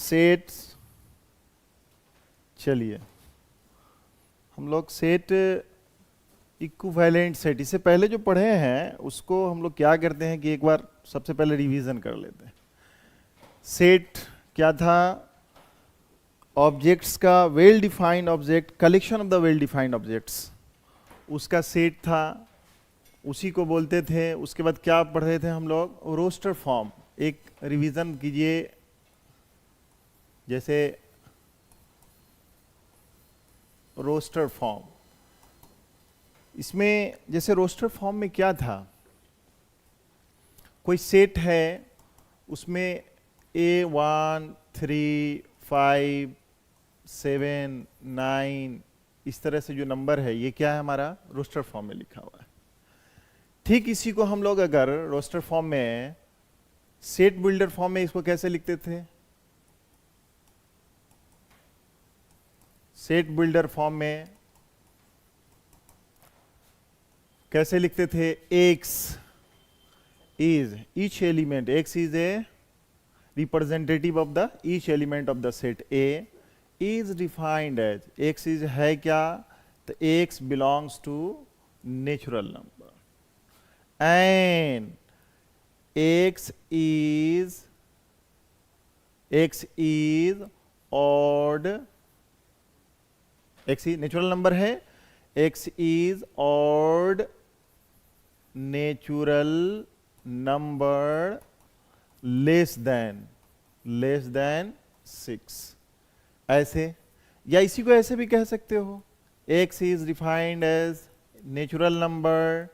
Sets, चलिए हम लोग सेट इक्विवेलेंट सेट, इससे पहले जो पढ़े हैं उसको हम लोग क्या करते हैं कि एक बार सबसे पहले रिवीजन कर लेते हैं। सेट क्या था? ऑब्जेक्ट्स का well defined object, collection of the well defined objects, उसका सेट था, उसी को बोलते थे। उसके बाद क्या पढ़ रहे थे हम लोग? Roster form. एक रिवीजन कीजिए, जैसे रोस्टर फॉर्म, इसमें जैसे रोस्टर फॉर्म में क्या था, कोई सेट है, उसमें A1 3 5 7 9 इस तरह से जो नंबर है, ये क्या है? हमारा रोस्टर फॉर्म में लिखा हुआ है। ठीक इसी को हम लोग अगर रोस्टर फॉर्म में, सेट बिल्डर फॉर्म में इसको कैसे लिखते थे? सेट बिल्डर फॉर्म में कैसे लिखते थे? X is each element, X is a representative of the each element of the set A is defined as, X is है क्या? तो X belongs to natural number and X is odd, X is natural number है, X is odd natural number less than 6, ऐसे। या इसी को ऐसे भी कह सकते हो, X is defined as natural number,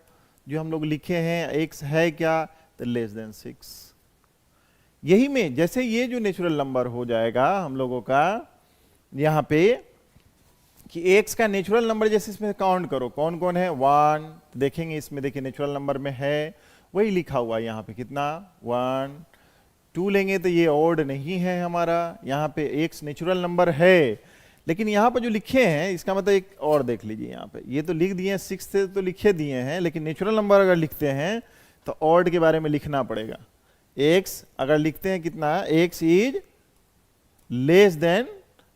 जो हम लोग लिखे हैं X है क्या? तो लेस देन 6। यही में जैसे ये जो नेचुरल नंबर हो जाएगा हम लोगों का यहाँ पे, कि X का नेचुरल नंबर जैसे इसमें काउंट करो कौन कौन है, 1, देखेंगे इसमें, देखिए नेचुरल नंबर में है, वही लिखा हुआ है यहाँ पे, कितना? 1। 2 लेंगे तो ये ऑड नहीं है हमारा, यहाँ पे X नेचुरल नंबर है, लेकिन यहाँ पर जो लिखे हैं इसका मतलब एक और देख लीजिए, यहाँ पे ये तो लिख दिए हैं 6 से तो लिखे दिए हैं, लेकिन नेचुरल नंबर अगर लिखते हैं तो ऑड के बारे में लिखना पड़ेगा। X अगर लिखते हैं कितना? X is less than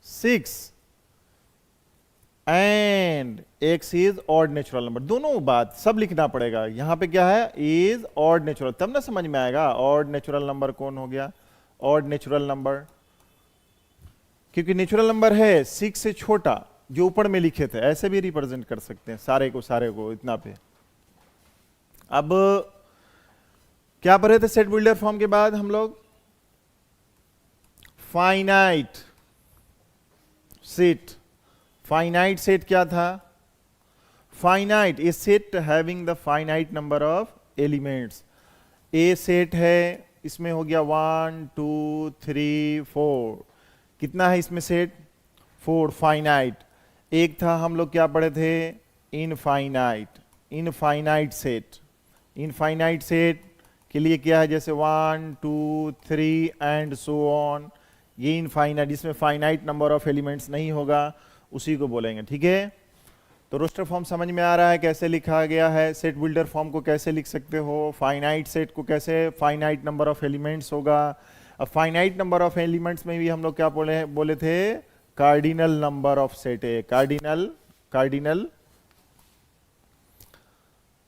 6 and X is odd natural number, दोनों बात सब लिखना पड़ेगा। यहां पे क्या है? इज ऑड नेचुरल, तब ना समझ में आएगा ऑड नेचुरल नंबर कौन हो गया, ऑड नेचुरल नंबर, क्योंकि नेचुरल नंबर है 6 से छोटा, जो ऊपर में लिखे थे ऐसे भी रिप्रेजेंट कर सकते हैं सारे को इतना पे। अब क्या पढ़े थे सेट बिल्डर फॉर्म के बाद हम लोग? Finite set. फाइनाइट सेट क्या था? Finite A set having the finite number of elements. A set है, इसमें हो गया 1 2 3 4, कितना है इसमें सेट? 4, फाइनाइट। एक था हम लोग क्या पढ़े थे? Infinite. Infinite set, infinite set के लिए क्या है? जैसे 1 2 3 एंड सो ऑन, ये इनफाइनाइट, जिसमें फाइनाइट नंबर ऑफ एलिमेंट्स नहीं होगा उसी को बोलेंगे। ठीक है, तो रोस्टर फॉर्म समझ में आ रहा है कैसे लिखा गया है। सेट बिल्डर फॉर्म को कैसे लिख सकते हो, फाइनाइट सेट को कैसे, फाइनाइट नंबर ऑफ एलिमेंट्स होगा। अब फाइनाइट नंबर ऑफ एलिमेंट्स में भी हम लोग क्या बोले थे? Cardinal number of set A,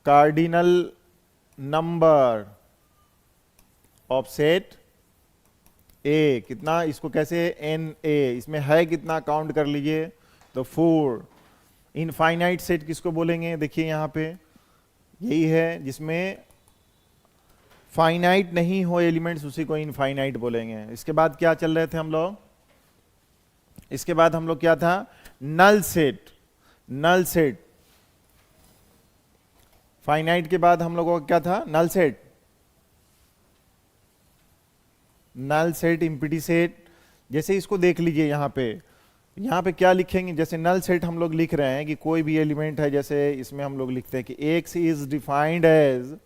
cardinal number of set ए, कितना? इसको कैसे? एन ए, इसमें है कितना? काउंट कर लीजिए, तो 4। इनफाइनाइट सेट किसको बोलेंगे? देखिए यहाँ पे यही है, जिसमें फाइनाइट नहीं हो एलिमेंट्स, उसी को इनफाइनाइट बोलेंगे। इसके बाद क्या चल रहे थे हम लोग? इसके बाद हम लोग क्या था? Null set. Null set, finite के बाद हम लोगों का क्या था? Null set. Null set, empty set, जैसे इसको देख लीजिए यहाँ पे क्या लिखेंगे? जैसे नल सेट हम लोग लिख रहे हैं कि कोई भी एलिमेंट है, जैसे इसमें हम लोग लिखते हैं कि X is defined as,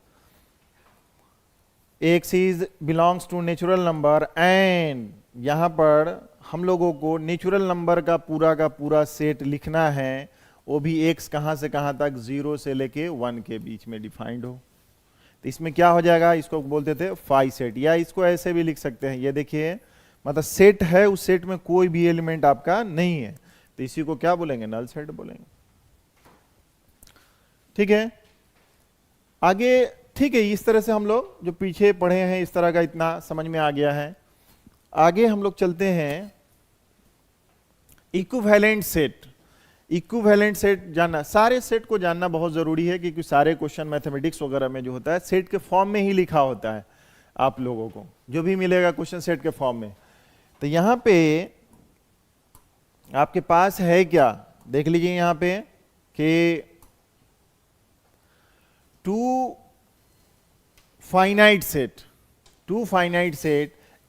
X is belongs to natural number and, यहां पर हम लोगों को नेचुरल नंबर का पूरा सेट लिखना है, वो भी X कहां से कहां तक? 0 से लेके 1 के बीच में डिफाइंड हो। तो इसमें क्या हो जाएगा? इसको बोलते थे फाई सेट, या इसको ऐसे भी लिख सकते हैं, ये देखिए मतलब सेट है, उस सेट में कोई भी एलिमेंट आपका नहीं है, तो इसी को क्या बोलेंगे, नल सेट बोलेंगे। ठीक है, आगे ठीक है, इस तरह से हम लोग जो पीछे पढ़े हैं इस तरह का इतना समझ में आ गया है। आगे हम लोग चलते हैं इक्विवेलेंट सेट। इक्विवेलेंट सेट जानना, सारे सेट को जानना बहुत जरूरी है, क्योंकि सारे क्वेश्चन मैथमेटिक्स वगैरह में जो होता है सेट के फॉर्म में ही लिखा होता है, आप लोगों को जो भी मिलेगा क्वेश्चन सेट के फॉर्म में। तो यहां पे आपके पास है क्या, देख लीजिए यहां पे कि two finite set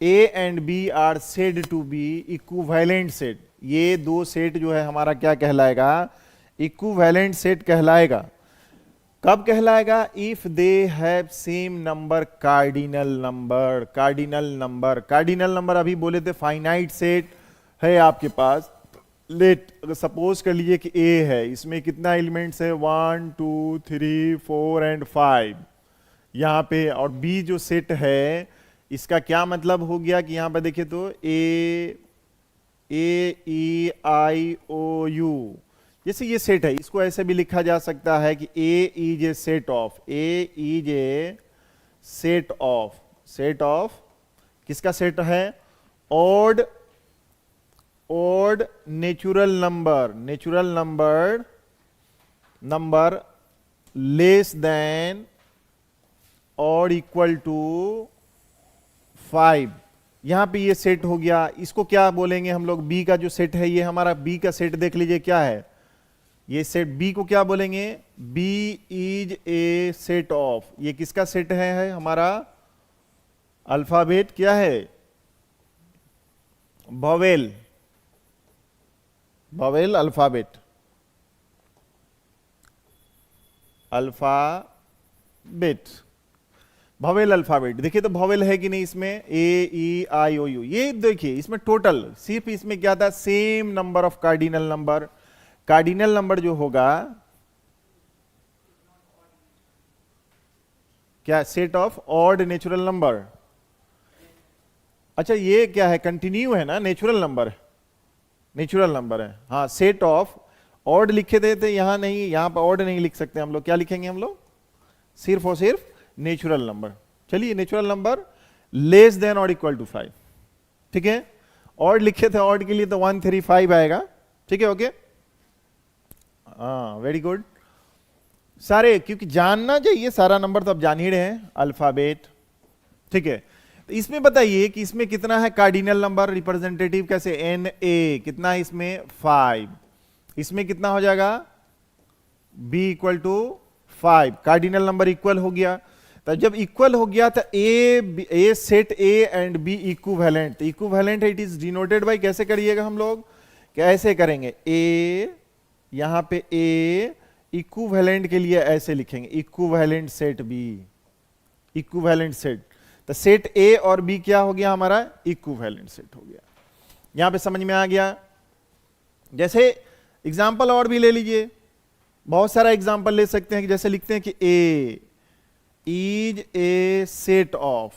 A and B are said to be equivalent set। ये दो सेट जो है हमारा क्या कहलाएगा, इक्विवेलेंट सेट कहलाएगा। कब कहलाएगा, if they have same number cardinal number. Cardinal number अभी बोले थे, फाइनाइट सेट है आपके पास, लेट अगर सपोज कर लीजिए कि A है, इसमें कितना एलिमेंट्स है, 1 2 3 4 एंड 5 यहां पे, और B जो सेट है इसका क्या मतलब हो गया कि यहां पर देखिए तो A E I O U, जैसे ये सेट है, इसको ऐसे भी लिखा जा सकता है कि A is a set of, A is a set of किसका सेट है, odd natural number less than और इक्वल टू 5। यहां पे ये सेट हो गया, इसको क्या बोलेंगे हम लोग, बी का जो सेट है, ये हमारा बी का सेट देख लीजिए क्या है, ये सेट बी को क्या बोलेंगे, B is a set of, ये किसका सेट है हमारा, अल्फाबेट क्या है, वोवेल अल्फाबेट वोवेल अल्फाबेट। देखिए तो वोवेल है कि नहीं इसमें, ए ई आई ओ यू, ये देखिए इसमें टोटल सिर्फ इसमें क्या था, same number of cardinal number जो होगा क्या, set of odd natural number. अच्छा ये क्या है, कंटिन्यू है ना, नेचुरल नंबर है, हाँ, सेट ऑफ ऑड लिखे थे यहां नहीं, यहां पर ऑड नहीं लिख सकते हम लोग, क्या लिखेंगे हम लोग, सिर्फ और सिर्फ नेचुरल नंबर। चलिए नेचुरल नंबर लेस देन और इक्वल टू 5, ठीक है, ऑड लिखे थे, ऑड के लिए तो 135 आएगा, ठीक है, ओके, हाँ वेरी गुड। सारे क्योंकि जानना चाहिए सारा नंबर तो आप जान ही रहे हैं, अल्फाबेट, ठीक है। तो इसमें बताइए कि इसमें कितना है कार्डिनल नंबर, रिप्रेजेंटेटिव कैसे, एन ए कितना है इसमें 5, इसमें कितना हो जाएगा b equal to 5, cardinal number equal हो गया। तो जब इक्वल हो गया तो A set A and B equivalent, equivalent है, इट इज डिनोटेड बाय, कैसे करिएगा हम लोग, कैसे करेंगे, ए यहां पे ए इक्विवेलेंट के लिए ऐसे लिखेंगे, equivalent set B, equivalent set, तो सेट ए और बी क्या हो गया हमारा, इक्विवेलेंट सेट हो गया। यहां पे समझ में आ गया। जैसे एग्जाम्पल और भी ले लीजिए, बहुत सारा एग्जाम्पल ले सकते हैं, कि जैसे लिखते हैं कि A is a set of,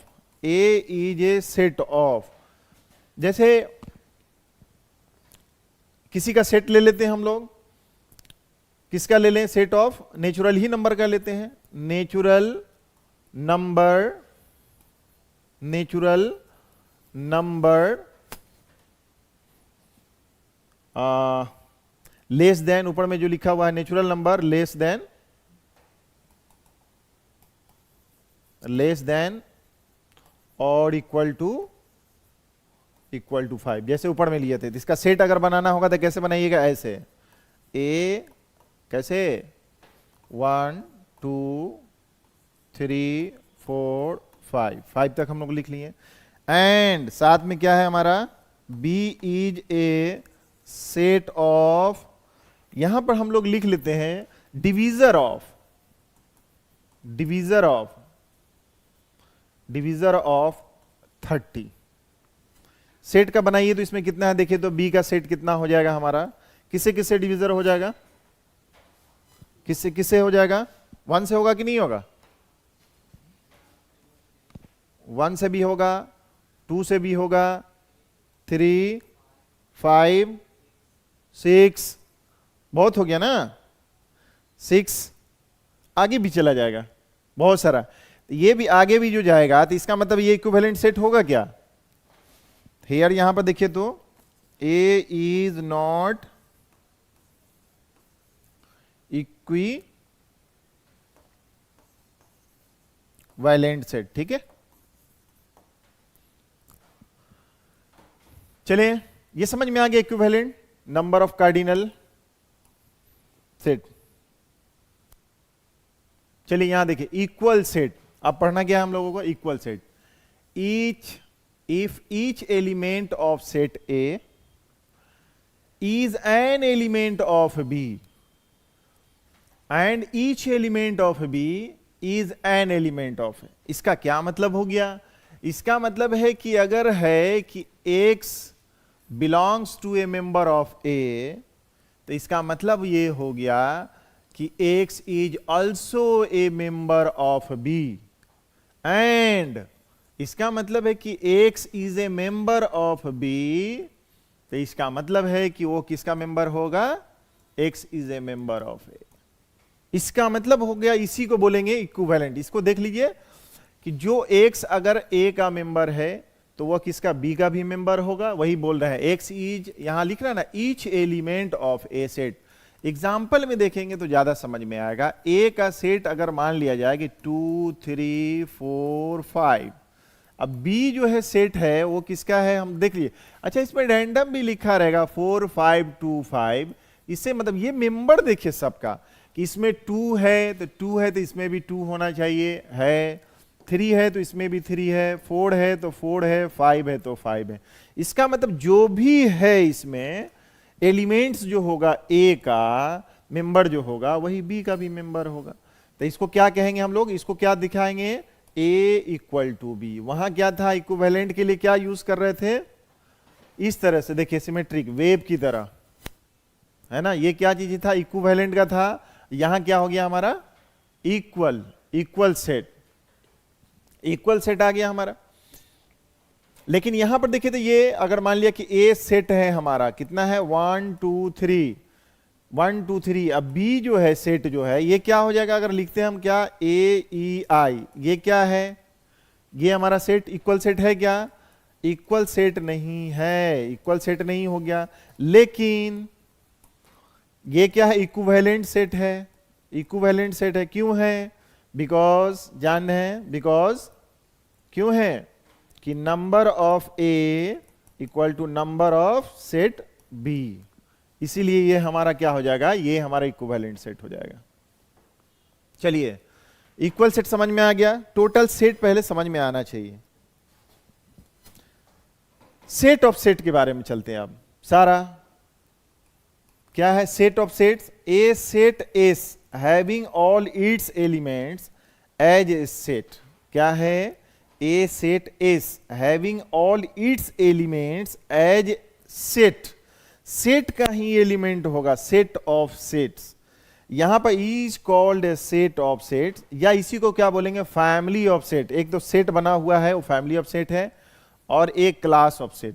जैसे किसी का सेट ले लेते हैं हम लोग, किसका ले लें, set of natural he number का लेते हैं, नेचुरल नंबर लेस देन, ऊपर में जो लिखा हुआ है नेचुरल नंबर लेस देन और इक्वल टू 5, जैसे ऊपर में लिए थे। इसका सेट अगर बनाना होगा तो कैसे बनाइएगा, ऐसे ए कैसे 1 2 3 4 5 तक हम लोग लिख लिए, एंड साथ में क्या है हमारा, B is a set of, यहां पर हम लोग लिख लेते हैं डिवीजर ऑफ 30। सेट का बनाइए तो इसमें कितना है, देखिए तो बी का सेट कितना हो जाएगा हमारा, किससे किससे डिवीजर हो जाएगा, किससे किससे हो जाएगा, 1 से होगा कि नहीं होगा, 1 से भी होगा, 2 से भी होगा, 3 5 6, बहुत हो गया ना, 6 आगे भी चला जाएगा बहुत सारा, ये भी आगे भी जो जाएगा तो इसका मतलब ये इक्विवेलेंट सेट होगा क्या? हियर यहां पर देखिए तो ए इज नॉट इक्विवेलेंट सेट, ठीक है। चलिए ये समझ में आ गया equivalent number of cardinal set. चलिए यहां देखिए इक्वल सेट, अब पढ़ना क्या है हम लोगों को? Equal set, if each element of set A is an element of B and each element of B is an element of A. इसका क्या मतलब हो गया? इसका मतलब है कि अगर है कि x belongs to A member of A, तो इसका मतलब ये हो गया कि x is also a member of b, and इसका मतलब है कि x is a member of b, तो इसका मतलब है कि वो किसका मेंबर होगा? x is a member of a। इसका मतलब हो गया, इसी को बोलेंगे इक्विवेलेंट। इसको देख लीजिए कि जो x अगर a का मेंबर है तो वह किसका? b का भी मेंबर होगा। वही बोल रहा है x इज, यहां लिख रहा है ना, each element of a set. Example में देखेंगे तो ज्यादा समझ में आएगा। ए का सेट अगर मान लिया जाए कि 2 3 4 5, अब बी जो है सेट है वो किसका है हम देख लिए। अच्छा इसमें रैंडम भी लिखा रहेगा 4 5 2 5, इससे मतलब ये मेंबर देखिए सबका कि इसमें 2 है तो इसमें भी 2 होना चाहिए, है 3 है तो इसमें भी 3 है, 4 है तो 4 है, 5 है तो 5 है। इसका मतलब जो भी है इसमें एलिमेंट्स जो होगा ए का मेंबर जो होगा वही बी का भी मेंबर होगा। तो इसको क्या कहेंगे हम लोग? इसको क्या दिखाएंगे? ए इक्वल टू बी। वहां क्या था? इक्विवेलेंट के लिए क्या यूज कर रहे थे? इस तरह से देखिए, सिमेट्रिक वेव की तरह, है ना। ये क्या चीज था? इक्विवेलेंट का था। यहां क्या हो गया हमारा? इक्वल सेट, इक्वल सेट आ गया हमारा। लेकिन यहां पर देखिए तो ये अगर मान लिया कि ए सेट है हमारा, कितना है? 1 2 3, 1 2 3। अब बी जो है सेट जो है ये क्या हो जाएगा? अगर लिखते हैं हम क्या? ए ई आई, ये क्या है? ये हमारा सेट इक्वल सेट है क्या? इक्वल सेट नहीं है, इक्वल सेट नहीं हो गया। लेकिन ये क्या है? इक्विवेलेंट सेट है। इक्विवेलेंट सेट है, क्यों है? बिकॉज जान रहे हैं, बिकॉज क्यों है कि number of A equal to number of set B, इसीलिए ये हमारा क्या हो जाएगा? ये हमारा इक्विवेलेंट सेट हो जाएगा। चलिए इक्वल सेट समझ में आ गया। टोटल सेट पहले समझ में आना चाहिए। सेट ऑफ सेट के बारे में चलते हैं अब। सारा क्या है? Set of sets, a set S having all its elements as a set. क्या है? A set S having all its elements as set. Set का ही एलिमेंट होगा, सेट ऑफ सेट्स। यहां पर is called a set of sets, या इसी को क्या बोलेंगे? Family of set. एक तो सेट बना हुआ है वो फैमिली ऑफ सेट है, और एक क्लास ऑफ सेट।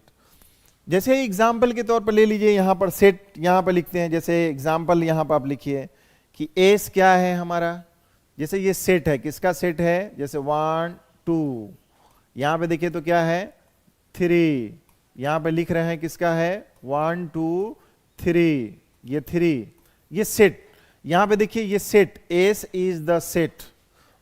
जैसे एग्जाम्पल के तौर पर ले लीजिए, यहां पर सेट यहां पर लिखते हैं। जैसे एग्जाम्पल यहां पर आप लिखिए कि एस क्या है हमारा? जैसे ये सेट है, किसका सेट है? जैसे 1 2, यहां पे देखिए तो क्या है? 3, यहां पे लिख रहे हैं किसका है? 1 2 3, ये 3, ये सेट। यहां पे देखिए ये set, S is the set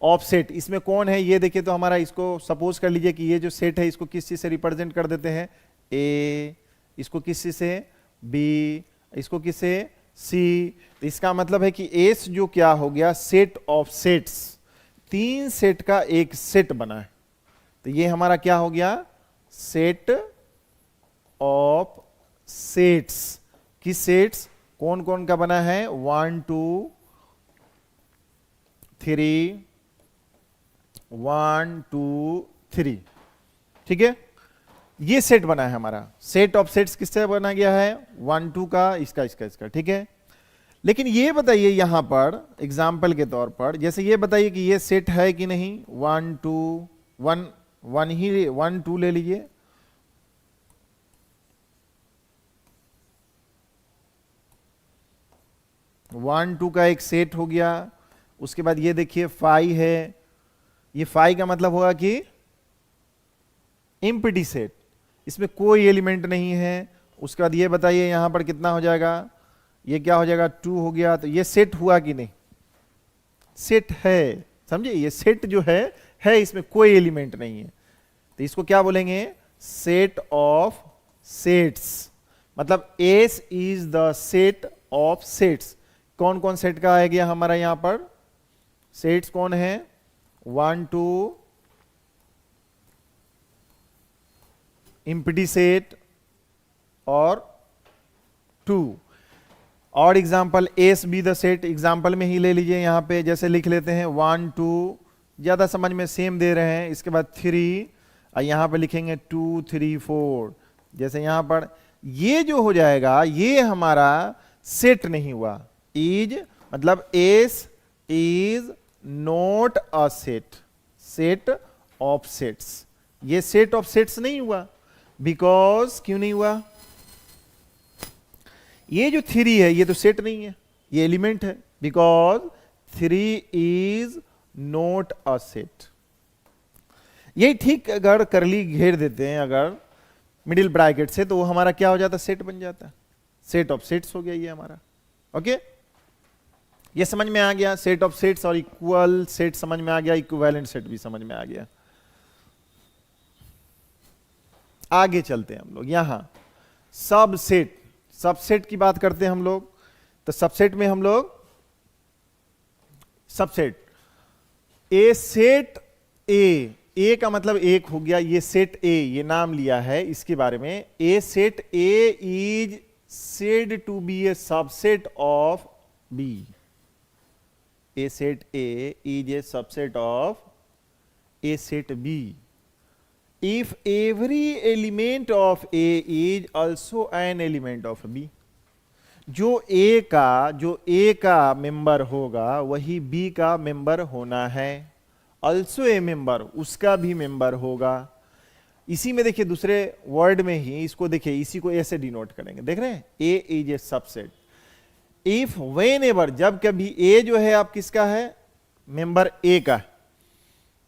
of set. इसमें कौन है? ये देखिए तो हमारा, इसको सपोज कर लीजिए कि ये जो सेट है इसको किस चीज से रिप्रेजेंट कर देते हैं? ए, इसको किस चीज से? बी, इसको किससे? सी। तो इसका मतलब है कि एस जो क्या हो गया? Set of sets. 3 सेट का एक सेट बना है, तो ये हमारा क्या हो गया? Set of sets. किस सेट्स? कौन कौन का बना है? 1 2 3, 1 2 3, ठीक है। ये सेट बना है हमारा। सेट ऑफ सेट्स किससे बना गया है? 1 2 का, इसका इसका इसका, ठीक है। लेकिन ये बताइए यहां पर एग्जाम्पल के तौर पर, जैसे ये बताइए कि ये सेट है कि नहीं? 1 2 1 1 ही 1 2 ले लीजिए, 1 2 का एक सेट हो गया। उसके बाद ये देखिए 5 है, ये 5 का मतलब होगा कि एम्प्टी सेट, इसमें कोई एलिमेंट नहीं है। उसके बाद ये बताइए यहां पर कितना हो जाएगा, ये क्या हो जाएगा 2 हो गया। तो ये सेट हुआ कि नहीं, सेट है, समझे, ये सेट जो है इसमें कोई एलिमेंट नहीं है। तो इसको क्या बोलेंगे, सेट ऑफ सेट्स, मतलब S is the set of sets. कौन कौन सेट का आ गया हमारा यहां पर, सेट्स कौन है, 1 2 एम्प्टी सेट और 2। और example S be the set, example में ही ले लीजिए, यहां पे जैसे लिख लेते हैं 1 2, ज्यादा समझ में सेम दे रहे हैं। इसके बाद 3 और यहां पे लिखेंगे 2 3 4। जैसे यहां पर ये जो हो जाएगा ये हमारा सेट नहीं हुआ, इज मतलब S is not a set, set of sets, ये सेट ऑफ सेट्स नहीं हुआ। बिकॉज क्यों नहीं हुआ, ये जो 3 है ये तो सेट नहीं है, ये एलिमेंट है। Because 3 is not a set. यही ठीक अगर करली घेर देते हैं अगर मिडिल ब्रैकेट से, तो वो हमारा क्या हो जाता है, सेट बन जाता है, सेट ऑफ सेट्स हो गया ये हमारा। ओके, ये समझ में आ गया, सेट ऑफ सेट्स और इक्वल सेट समझ में आ गया, इक्विवेलेंट सेट भी समझ में आ गया। आगे चलते हैं हम लोग, यहां सबसेट, सबसेट की बात करते हैं हम लोग। तो सबसेट में हम लोग सबसेट ए सेट ए का मतलब एक हो गया, ये सेट ए, ये नाम लिया है इसके बारे में। A set A is said to be a subset of B, a set A is a subset of a set B if every element of A is also an element of B। जो A का member होगा वही B का member होना है, also a member उसका भी member होगा। इसी में देखिए दूसरे वर्ड में ही इसको देखिए, इसी को ऐसे डिनोट करेंगे, देख रहे हैं, A is a subset if when ever, जब कभी A जो है आप किसका है, मेंबर A का,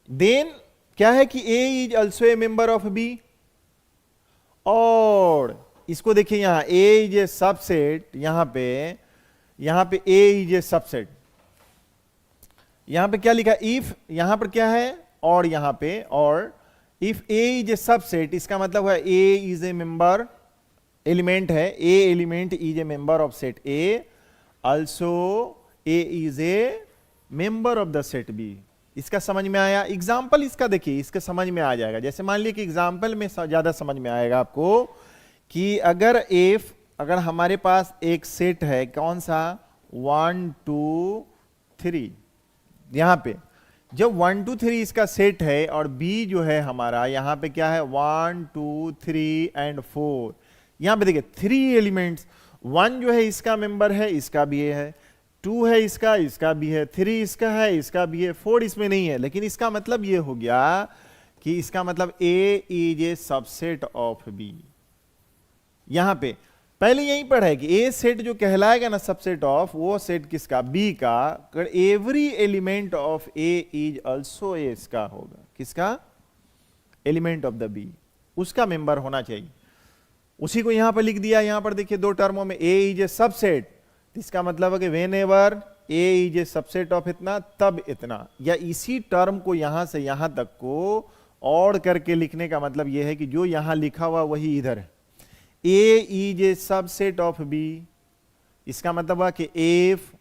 देन क्या है कि A is also a member of B। और इसको देखिए यहां A इज ए सबसेट, यहां पे A इज ए सबसेट, यहां पे क्या लिखा, इफ, यहां पर क्या है, और यहां पे, और if A is a subset, इसका मतलब है A is a member, element है, A element is a member of set A, also A is a member of the set B। इसका समझ में आया, एग्जाम्पल इसका देखिए, इसका समझ में आ जाएगा। जैसे मान लीजिए कि एग्जाम्पल में ज्यादा समझ में आएगा आपको कि अगर हमारे पास एक सेट है, कौन सा, 1 2 3, यहां पे जब 1 2 3 इसका सेट है और B जो है हमारा यहां पे क्या है, 1 2 3 एंड 4, यहां पे देखिए 3 एलिमेंट्स, 1 जो है इसका मेंबर है, इसका भी है, 2 है इसका भी है, 3 इसका है, इसका भी है, 4 इसमें नहीं है। लेकिन इसका मतलब ये हो गया कि इसका मतलब A is a subset of B। यहां पे पहले यही पढ़ा है कि A सेट जो कहलाएगा ना सबसेट ऑफ, वो सेट किसका, B का, अगर every element of A is also ए, इसका होगा, किसका, एलिमेंट ऑफ द B, उसका मेंबर होना चाहिए। उसी को यहां पर लिख दिया, यहां पर देखिए 2 टर्मों में, A इज ए सबसेट, इसका मतलब है कि when ever A is a subset of इतना तब इतना, या इसी टर्म को यहां से यहां तक को और करके लिखने का मतलब यह है कि जो यहां लिखा हुआ वही इधर है। A is a subset of B, इसका मतलब है कि इफ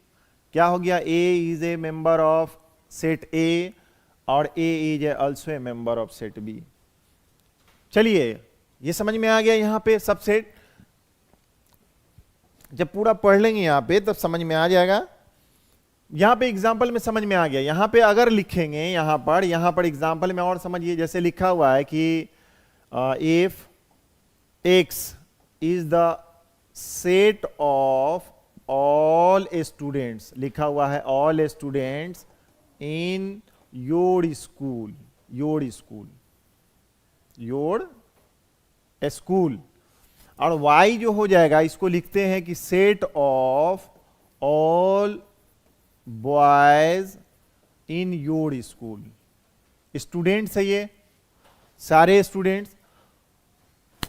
क्या हो गया, A is a member of set A और A is a also a member of set B। चलिए ये समझ में आ गया, यहां पे सबसेट जब पूरा पढ़ लेंगे यहां पे तब समझ में आ जाएगा। यहां पे एग्जांपल में समझ में आ गया, यहां पे अगर लिखेंगे यहां पर एग्जांपल में और समझिए, जैसे लिखा हुआ है कि if x is the set of all students, लिखा हुआ है all students in your school, your school, और y जो हो जाएगा इसको लिखते हैं कि set of all boys in your school. Students है ये, सारे students.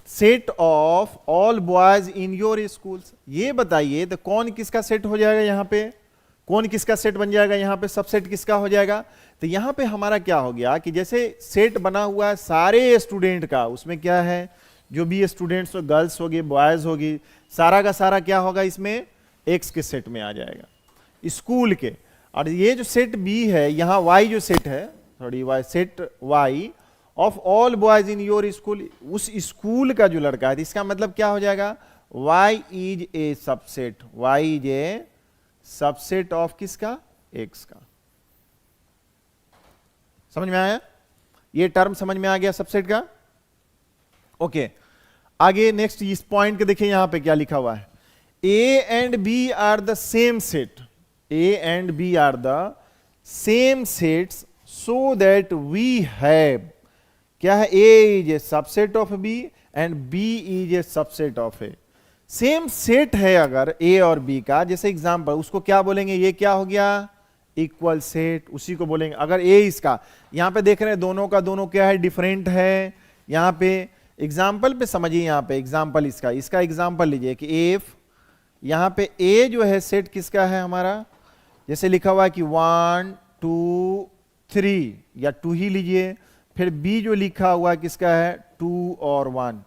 Set of all boys in your schools, ये बताइए तो कौन किसका सेट हो जाएगा यहां पे, कौन किसका सेट बन जाएगा यहां पे, सबसेट किसका हो जाएगा। तो यहां पे हमारा क्या हो गया कि जैसे सेट बना हुआ है सारे स्टूडेंट का, उसमें क्या है जो भी स्टूडेंट्स हो, गर्ल्स होगी, बॉयज होगी, सारा का सारा क्या होगा इसमें एक्स के सेट में आ जाएगा स्कूल के। और ये जो सेट बी है यहां वाई जो सेट है, sorry Y, set Y of all boys in your school, उस स्कूल का जो लड़का है, इसका मतलब क्या हो जाएगा Y is a subset, Y is a subset of किसका, एक्स का। समझ में आया, ये टर्म समझ में आ गया सबसेट का। ओके आगे नेक्स्ट इस पॉइंट के देखिए यहां पे क्या लिखा हुआ है, A and B are the same set, A and B are the same sets so that we have, क्या है, A is a subset of B and B is a subset of A. Same set है अगर ए और B का, जैसे example उसको क्या बोलेंगे, ये क्या हो गया इक्वल सेट, उसी को बोलेंगे। अगर ए इसका, यहां पे देख रहे हैं दोनों का दोनों क्या है, डिफरेंट है। यहां पे एग्जांपल पे समझिए, यहां पे एग्जांपल इसका एग्जांपल लीजिए कि एफ, यहां पे ए जो है सेट किसका है हमारा, जैसे लिखा हुआ है कि 1 2 3 या 2 ही लीजिए, फिर बी जो लिखा हुआ है किसका है 2 और 1,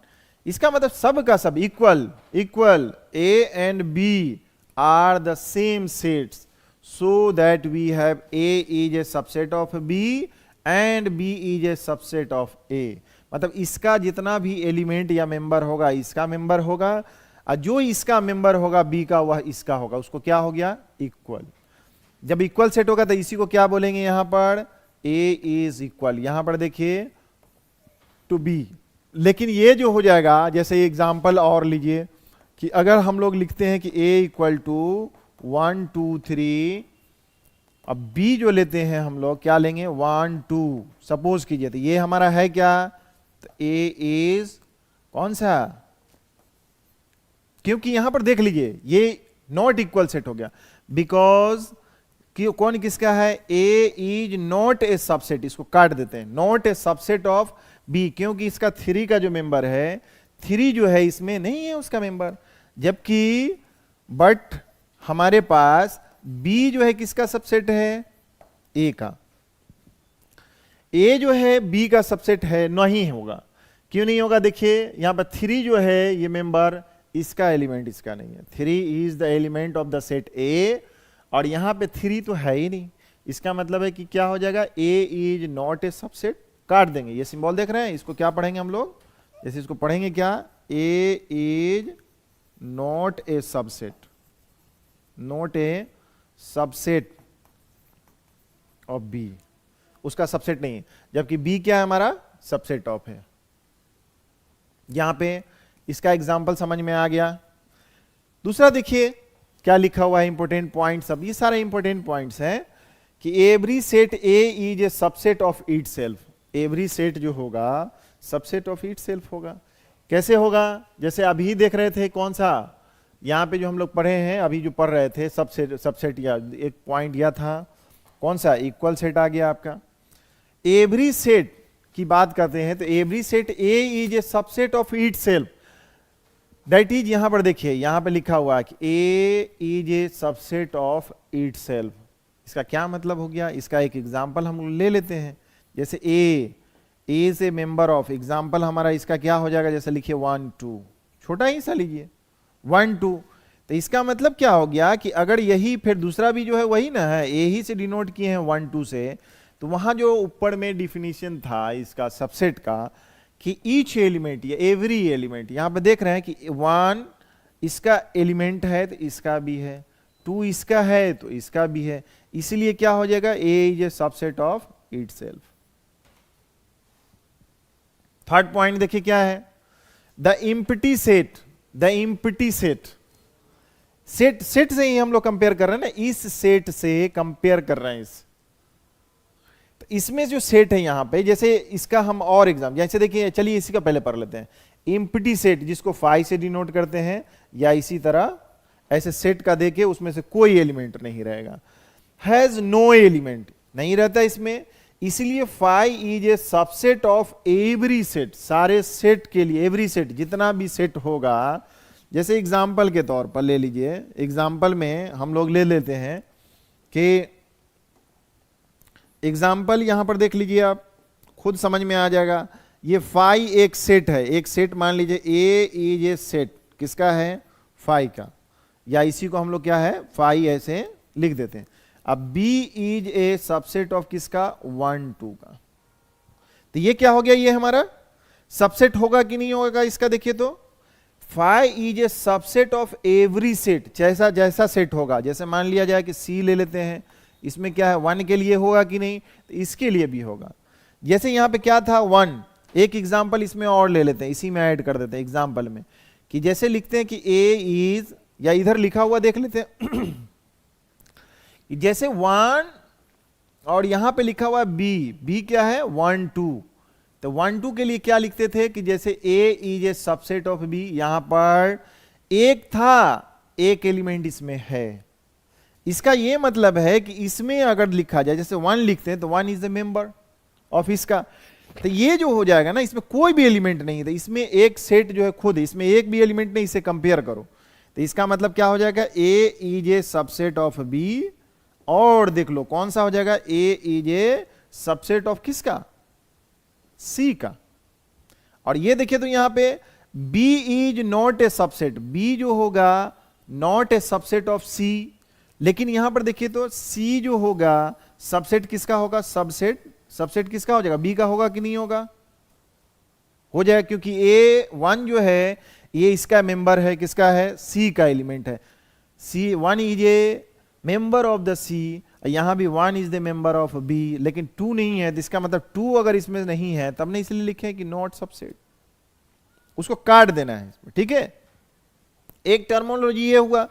इसका मतलब सब का सब equal, equal A and B are the same sets so that we have A is a subset of B and B is a subset of A. मतलब इसका जितना भी एलिमेंट या मेंबर होगा इसका मेंबर होगा, और जो इसका मेंबर होगा बी का वह इसका होगा, उसको क्या हो गया इक्वल। जब इक्वल सेट होगा तो इसी को क्या बोलेंगे यहां पर, ए इज इक्वल, यहां पर देखिए टू बी। लेकिन ये जो हो जाएगा, जैसे एग्जांपल और लीजिए कि अगर हम लोग लिखते हैं कि a इक्वल टू 1 2 3, अब b जो लेते हैं हम लोग क्या लेंगे 1 2, सपोज कीजिए तो ये हमारा है क्या, तो a इज कौन सा, क्योंकि यहां पर देख लीजिए ये नॉट इक्वल सेट हो गया, बिकॉज कि कौन किसका है, a is not a subset, इसको काट देते हैं, not a subset of b, क्योंकि इसका 3 का जो मेंबर है 3 जो है इसमें नहीं है उसका मेंबर, जबकि बट हमारे पास b जो है किसका सबसेट है, a का, a जो है b का सबसेट है, नहीं होगा। क्यों नहीं होगा, देखिए यहां पर 3 जो है ये मेंबर, इसका एलिमेंट इसका नहीं है, 3 is the element of the set a, और यहां पे 3 तो है ही नहीं, इसका मतलब है कि क्या हो जाएगा a is not a subset, काट देंगे। ये सिंबल देख रहे हैं, इसको क्या पढ़ेंगे हम लोग, जैसे इसको पढ़ेंगे क्या, a is not a subset, not a subset of b, उसका सबसेट नहीं है, जबकि b क्या है हमारा सबसेट ऑफ है। यहां पे इसका एग्जांपल समझ में आ गया। दूसरा देखिए क्या लिखा हुआ है, इंपॉर्टेंट पॉइंट्स, अब ये सारे इंपॉर्टेंट पॉइंट्स हैं कि every set A is a subset of itself, every set जो होगा सबसेट ऑफ इटसेल्फ होगा। कैसे होगा, जैसे अभी देख रहे थे कौन सा, यहां पे जो हम लोग पढ़े हैं अभी जो पढ़ रहे थे सबसेट या एक पॉइंट यह था कौन सा, इक्वल सेट आ गया आपका। एवरी सेट की बात करते हैं तो every set A is a subset of itself, that is, यहां पर देखिए यहां पर लिखा हुआ है कि A is a subset of itself. इसका क्या मतलब हो गया, इसका एक एग्जांपल हम ले लेते हैं, जैसे A is a member of, example हमारा इसका क्या हो जाएगा, जैसे लिखिए 1 2, छोटा ही सा लीजिए 1 2, तो इसका मतलब क्या हो गया कि अगर यही फिर दूसरा भी जो है वही ना है, ए ही से डिनोट किए हैं 1 2 से, तो वहां जो ऊपर में डिफिनीशन था इसका सबसेट का कि ईच एलिमेंट या एवरी एलिमेंट, यहां पे देख रहे हैं कि 1 इसका एलिमेंट है तो इसका भी है, 2 इसका है तो इसका भी है, इसलिए क्या हो जाएगा A is a subset of itself. Third point देखिए क्या है, the empty set, the empty set, set set से ही हम लोग कंपेयर कर रहे हैं ना, इस सेट से कंपेयर कर रहे हैं तो इसमें जो सेट है यहां पे, जैसे इसका हम और एग्जाम, जैसे देखिए चलिए इसी का पहले पढ़ लेते हैं, इम्प्टी सेट जिसको 5 से डिनोट करते हैं, या इसी तरह ऐसे सेट का देके उसमें से कोई एलिमेंट नहीं रहेगा। हैज नो एलिमेंट नहीं रहता इसमें, इसलिए phi is a subset of every set, सारे सेट के लिए, एवरी सेट जितना भी सेट होगा। जैसे एग्जाम्पल के तौर पर ले लीजिए, एग्जाम्पल में हम लोग ले लेते हैं कि एग्जाम्पल यहां पर देख लीजिए, आप खुद समझ में आ जाएगा। ये फाई एक सेट है, एक सेट मान लीजिए ए इज ए सेट, किसका है, फाई का, या इसी को हम लोग क्या है, फाई ऐसे लिख देते हैं। अब B is a subset of किसका, 1 2 का। तो ये क्या हो गया, ये हमारा सबसेट होगा कि नहीं होगा इसका, देखिए तो phi is a subset of every set, जैसा जैसा सेट होगा, जैसे मान लिया जाए कि सी ले लेते हैं, इसमें क्या है 1 के लिए होगा कि नहीं, तो इसके लिए भी होगा। जैसे यहां पे क्या था 1, एक एग्जाम्पल इसमें और ले लेते हैं, इसी में ऐड कर देते हैं एग्जाम्पल में, कि जैसे लिखते हैं कि ए इज, या इधर लिखा हुआ देख लेते हैं जैसे 1 और यहां पे लिखा हुआ बी, बी क्या है 1 2, तो 1 2 के लिए क्या लिखते थे कि जैसे A is a subset of B, यहां पर एक था, एक एलिमेंट इसमें है, इसका ये मतलब है कि इसमें अगर लिखा जाए, जैसे 1 लिखते हैं तो 1 इज द मेंबर ऑफ इसका, तो ये जो हो जाएगा ना, इसमें कोई भी एलिमेंट नहीं है, इसमें एक सेट जो है खुद, इसमें एक भी एलिमेंट नहीं, इसे कंपेयर करो, तो इसका मतलब क्या हो जाएगा, A is a subset of B, और देख लो कौन सा हो जाएगा, A is a subset of किसका, सी का। और ये देखिए तो यहां पे B is not a subset, B जो होगा not a subset of C, लेकिन यहां पर देखिए तो सी जो होगा सबसेट किसका होगा, सबसेट, सबसेट किसका हो जाएगा, बी का होगा कि नहीं होगा, हो जाएगा, क्योंकि ए 1 जो है ये इसका मेंबर है, किसका है, सी का एलिमेंट है, C 1 is a member of the C, यहां भी 1 is the member of B, लेकिन 2 नहीं है, इसका मतलब 2 अगर इसमें नहीं है तब ने इसलिए लिखे कि नॉट सबसेट, उसको काट देना है इसमें, ठीक है। एक टर्मिनोलॉजी ये हुआ,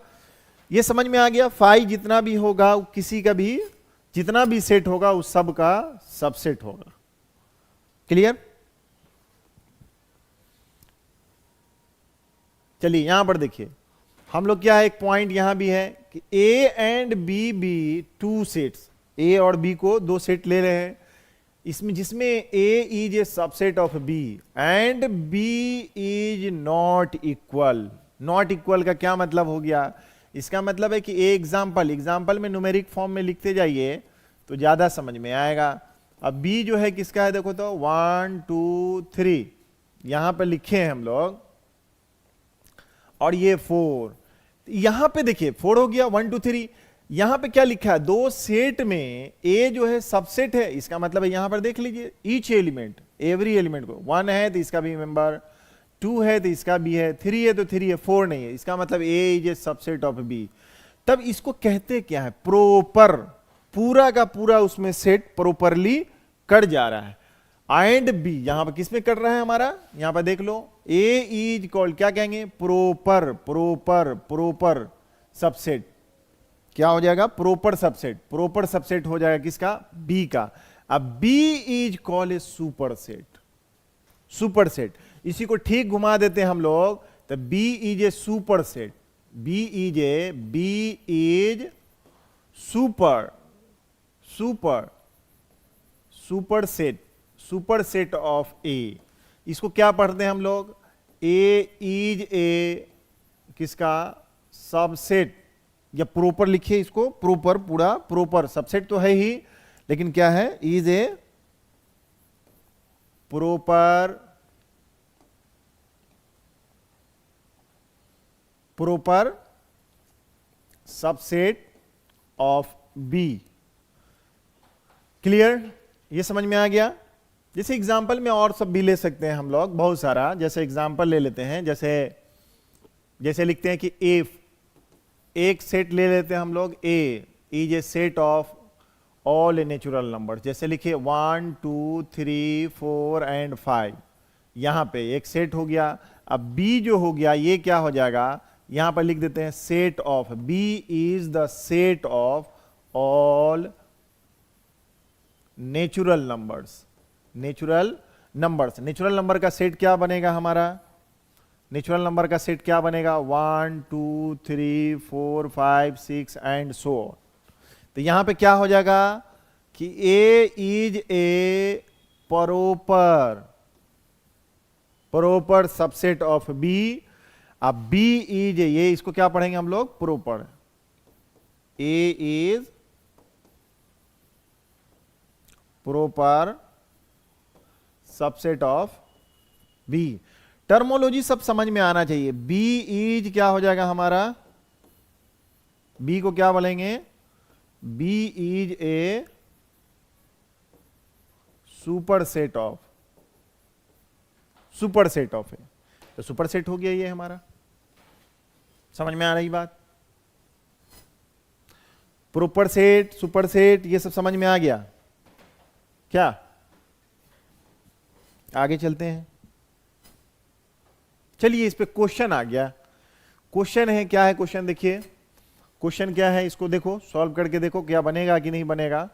ये समझ में आ गया, फाई जितना भी होगा किसी का भी, जितना भी सेट होगा उस सब का सबसेट होगा, क्लियर। चलिए यहां पर देखिए, हम लोग क्या है, एक पॉइंट यहां भी है कि A and B B 2 sets, A और बी को 2 सेट ले रहे हैं, इसमें जिसमें A is a subset of B and B is not equal. Not equal का क्या मतलब हो गया, इसका मतलब है कि ए एग्जाम्पल में न्यूमेरिक फॉर्म में लिखते जाइए तो ज्यादा समझ में आएगा। अब बी जो है किसका है, देखो तो 1 2 3 यहां पर लिखे हैं हम लोग, और ये 4, यहां पे देखिए 4 हो गया, 1 2 3, यहां पे क्या लिखा है, 2 सेट में ए जो है सबसेट है, इसका मतलब है यहां पर देख लीजिए ईच एलिमेंट, एवरी एलिमेंट को, 1 है तो इसका भी मेंबर, 2 है तो इसका भी है, 3 है तो 3 है, 4 नहीं है, इसका मतलब A is a subset of B. तब इसको कहते क्या है, प्रोपर, पूरा का पूरा उसमें सेट प्रोपरली कट जा रहा है। एंड बी यहां पर किसमें कट रहा है हमारा, यहां पर देख लो, ए इज कॉल्ड, क्या कहेंगे, प्रोपर, प्रोपर, प्रोपर सबसेट, क्या हो जाएगा, प्रोपर सबसेट, प्रोपर सबसेट हो जाएगा किसका, बी का। अब B is called a super set, super set, इसी को ठीक घुमा देते हैं हम लोग, तो B is a super set, B is super, super, super set, super set of A. इसको क्या पढ़ते हैं हम लोग, ए इज ए किसका, सबसेट, या प्रॉपर लिखिए इसको, प्रॉपर, पूरा प्रॉपर, सबसेट तो है ही, लेकिन क्या है, is a proper, proper subset of B. Clear, ये समझ में आ गया। जैसे एग्जाम्पल में और सब भी ले सकते हैं हम लोग बहुत सारा, जैसे एग्जाम्पल ले लेते हैं, जैसे लिखते हैं कि इफ, एक सेट ले लेते हैं हम लोग, A is a set of all natural number, जैसे लिखिए 1 2 3 4 एंड 5, यहां पे एक सेट हो गया। अब बी जो हो गया ये क्या हो जाएगा, यहां पर लिख देते हैं set of, B is the set of all natural numbers, natural numbers, natural number का सेट क्या बनेगा हमारा, नेचुरल नंबर का सेट क्या बनेगा, 1 2 3 4 5 6 एंड सो। तो यहां पे क्या हो जाएगा कि A is a proper subset of B. अब बी इज ये, इसको क्या पढ़ेंगे हम लोग, proper. A is proper subset of B. Terminology सब समझ में आना चाहिए। बी इज क्या हो जाएगा हमारा, बी को क्या बोलेंगे, B is a super set of A. तो सुपर सेट हो गया ये हमारा, समझ में आ रही बात। प्रोपर सेट, सुपर सेट, ये सब समझ में आ गया क्या। आगे चलते हैं, चलिए इस पे क्वेश्चन आ गया। क्वेश्चन है, क्या है क्वेश्चन, देखिए क्वेश्चन क्या है, इसको देखो सॉल्व करके देखो क्या बनेगा कि नहीं बनेगा।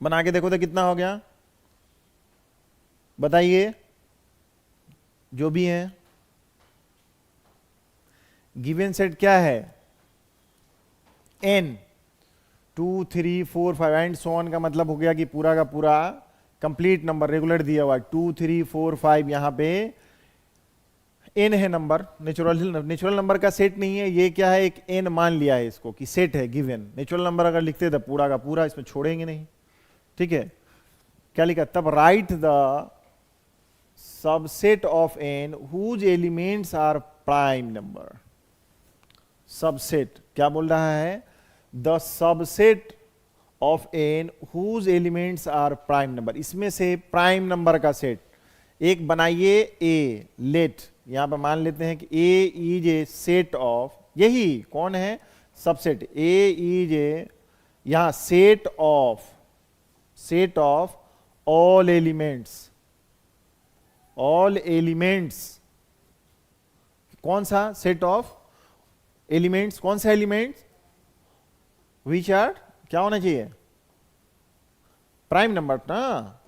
बना के देखो तो कितना हो गया, बताइए जो भी है। गिवन सेट क्या है, n 2 3 4 5 एंड सो ऑन, का मतलब हो गया कि पूरा का पूरा कंप्लीट नंबर रेगुलर दिया हुआ 2 3 4 5, यहां पे n है नंबर, नेचुरल नंबर का सेट नहीं है ये, क्या है एक n मान लिया है इसको कि सेट है गिवन। नेचुरल नंबर अगर लिखते तो पूरा का पूरा इसमें छोड़ेंगे नहीं, ठीक है। क्या लिखा, तब write the subset of n whose elements are prime number. Subset क्या बोल रहा है, the subset of n whose elements are prime number. इसमें से प्राइम नंबर का सेट एक बनाइए a, लेट यहां पर मान लेते हैं कि a is a set of, यही कौन है, सबसेट। a इज ए, यहां सेट ऑफ ऑल एलिमेंट्स, कौन सा सेट ऑफ एलिमेंट्स, कौन सा एलिमेंट्स, विच आर, क्या होना चाहिए, प्राइम नंबर ना,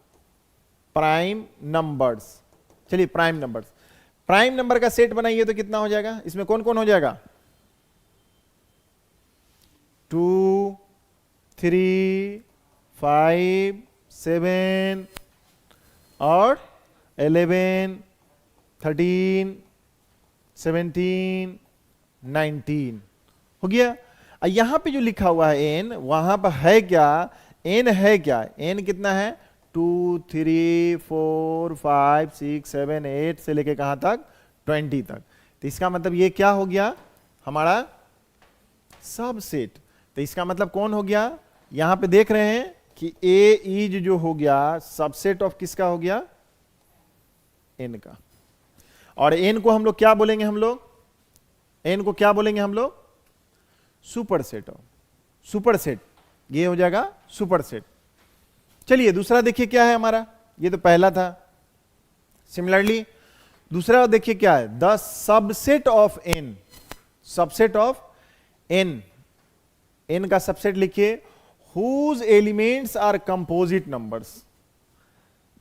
प्राइम नंबर्स। चलिए प्राइम नंबर का सेट बनाइए तो कितना हो जाएगा, इसमें कौन कौन हो जाएगा, 2 3 5 7 और 11 13 17 19 हो गया। यहां पे जो लिखा हुआ है n, वहां पर है क्या, n है क्या, n कितना है, 2 3 4 5 6 7 8 से लेके कहां तक, 20 तक। तो इसका मतलब ये क्या हो गया हमारा सबसेट। तो इसका मतलब कौन हो गया, यहां पे देख रहे हैं कि a इज जो हो गया सबसेट ऑफ किसका हो गया, n का। और n को हम लोग क्या बोलेंगे, n को क्या बोलेंगे हम लोग, सुपर सेट, ये हो जाएगा सुपर सेट। चलिए दूसरा देखिए क्या है हमारा, ये तो पहला था। सिमिलरली दूसरा देखिए क्या है, the subset of n, n का सबसेट लिखिए, whose elements are composite numbers.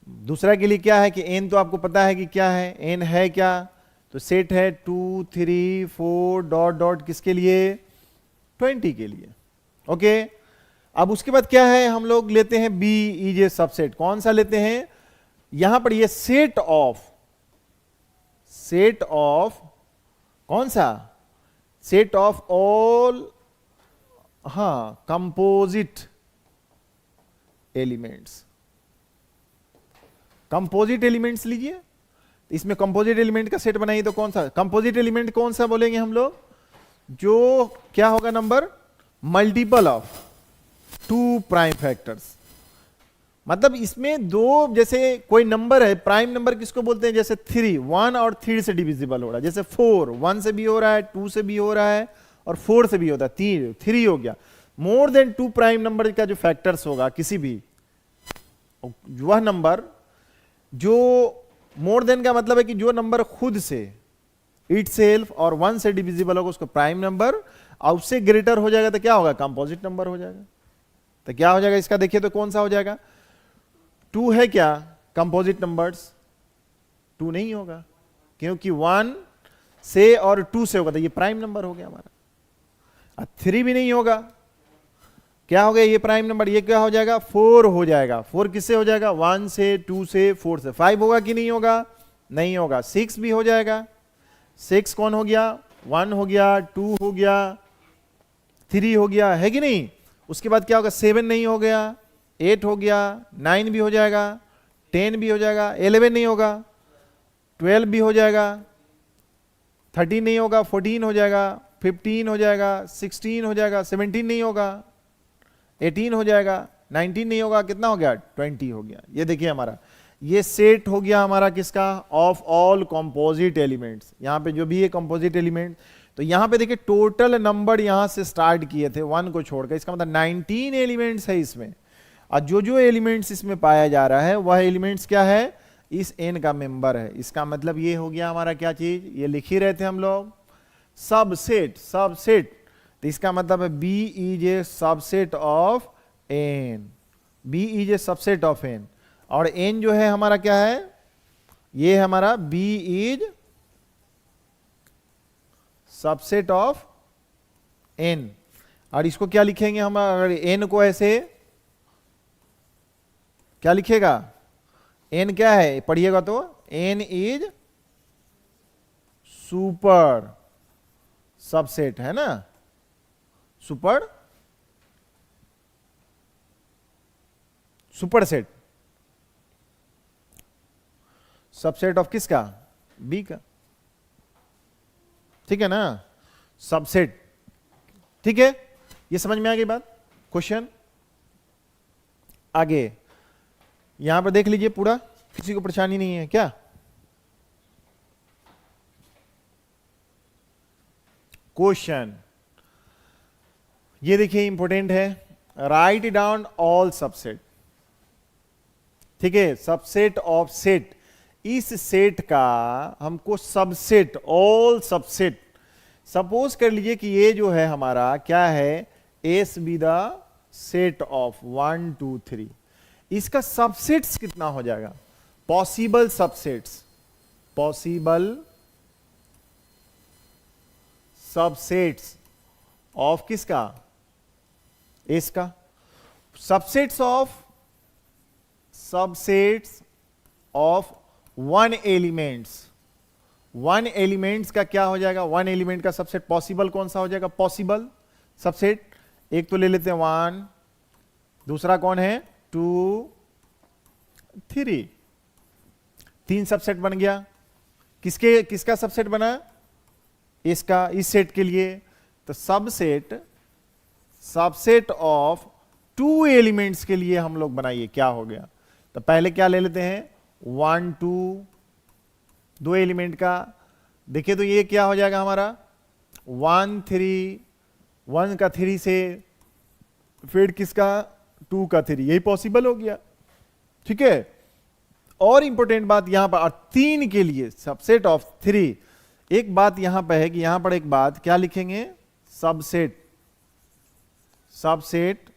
दूसरा के लिए क्या है कि n तो आपको पता है कि क्या है, n है क्या, तो सेट है 2 3 4 डॉट डॉट, किसके लिए, 20 के लिए, ओके। अब उसके बाद क्या है, हम लोग लेते हैं b इज ए सबसेट, कौन सा लेते हैं, यहां पर ये सेट ऑफ कौन सा, set of all, composite elements लीजिए। इसमें कंपोजिट एलिमेंट का सेट बनाइए तो कौन सा कंपोजिट एलिमेंट, कौन सा बोलेंगे हम लोग, जो क्या होगा number, multiple of 2 prime factors. मतलब इसमें दो, जैसे कोई नंबर है, प्राइम नंबर किसको बोलते हैं, जैसे 3, 1 और 3 से डिविजिबल हो रहा है, जैसे 4 1 से भी हो रहा है, 2 से भी हो रहा है और 4 से भी होता है, 3 हो गया। मोर देन 2 प्राइम नंबर का जो फैक्टर्स होगा किसी भी, वह नंबर जो मोर देन का मतलब है कि जो नंबर खुद से इट सेल्फ और 1 से डिविजिबल होगा उसको प्राइम नंबर, और उससे ग्रेटर हो जाएगा तो क्या होगा, कंपोजिट नंबर हो जाएगा। तो क्या हो जाएगा इसका, देखिए तो कौन सा हो जाएगा, 2 है क्या कंपोजिट नंबर्स, 2 नहीं होगा, क्योंकि 1 से और 2 से होगा तो ये प्राइम नंबर हो गया हमारा। 3 भी नहीं होगा, क्या हो गया ये प्राइम नंबर, ये क्या हो जाएगा 4 हो जाएगा। 4 किससे हो जाएगा 1 से 2 से 4 से। 5 होगा कि नहीं होगा, नहीं होगा। 6 भी हो जाएगा। 6 कौन हो गया 1 हो गया, 2 हो गया, 3 हो गया, है कि नहीं। उसके बाद क्या होगा 7 नहीं हो गया, 8 हो गया, 9 भी हो जाएगा, 10 भी हो जाएगा, 11 नहीं होगा, 12 भी हो जाएगा, 13 नहीं होगा, 14 हो जाएगा, 15 हो जाएगा, 16 हो जाएगा, 17 नहीं होगा, 18 हो जाएगा, 19 नहीं होगा, कितना हो गया 20 हो गया। ये देखिए हमारा ये सेट हो गया हमारा किसका, ऑफ ऑल कंपोजिट एलिमेंट्स। यहां पे जो भी है कंपोजिट एलिमेंट, तो यहां पे देखिए टोटल नंबर यहां से स्टार्ट किए थे 1 को छोड़कर, इसका मतलब 19 एलिमेंट्स है इसमें। और जो एलिमेंट्स इसमें पाया जा रहा है वह एलिमेंट्स क्या है, इस n का मेंबर है। इसका मतलब ये हो गया हमारा क्या चीज, ये लिख ही रहे थे हम लोग सबसेट। सबसेट तो इसका मतलब है B is a subset of n, B is a subset of n। और n जो है हमारा क्या है, ये है हमारा B is subset of n। और इसको क्या लिखेंगे हम, अगर n को ऐसे क्या लिखेगा, n क्या है पढ़िएगा तो n इज सुपर सबसेट, है ना, सुपर सुपरसेट, सबसेट ऑफ किसका, बी का, ठीक है ना, सबसेट। ठीक है, ये समझ में आ गई बात। क्वेश्चन आगे यहां पर देख लीजिए पूरा, किसी को परेशानी नहीं है क्या। क्वेश्चन ये देखिए इंपॉर्टेंट है, राइट डाउन ऑल सबसेट। ठीक है, सबसेट ऑफ सेट, इस सेट का हमको सबसेट, ऑल सबसेट, सपोज कर लीजिए कि ये जो है हमारा क्या है, S be the set of 1 2 3, इसका सबसेट्स कितना हो जाएगा, possible subsets, possible subsets of किसका, एस का, subsets of, subsets of 1 elements. 1 elements का क्या हो जाएगा, 1 एलिमेंट का सबसेट पॉसिबल कौन सा हो जाएगा, पॉसिबल सबसेट। एक तो ले लेते हैं 1, दूसरा कौन है 2 3, 3 सबसेट बन गया। किसके, किसका सबसेट बना, इसका, इस सेट के लिए। तो सबसेट, सबसेट ऑफ 2 एलिमेंट्स के लिए हम लोग बनाइए, क्या हो गया। तो पहले क्या ले लेते हैं 1 2, 2 एलिमेंट का, देखिए तो ये क्या हो जाएगा हमारा 1 3, 1 का 3 से, फिर किसका 2 का 3, यही पॉसिबल हो गया। ठीक है, और इंपॉर्टेंट बात यहां पर 3 के लिए सबसेट ऑफ 3, एक बात यहां पर है कि यहां पर एक बात क्या लिखेंगे, subset, subset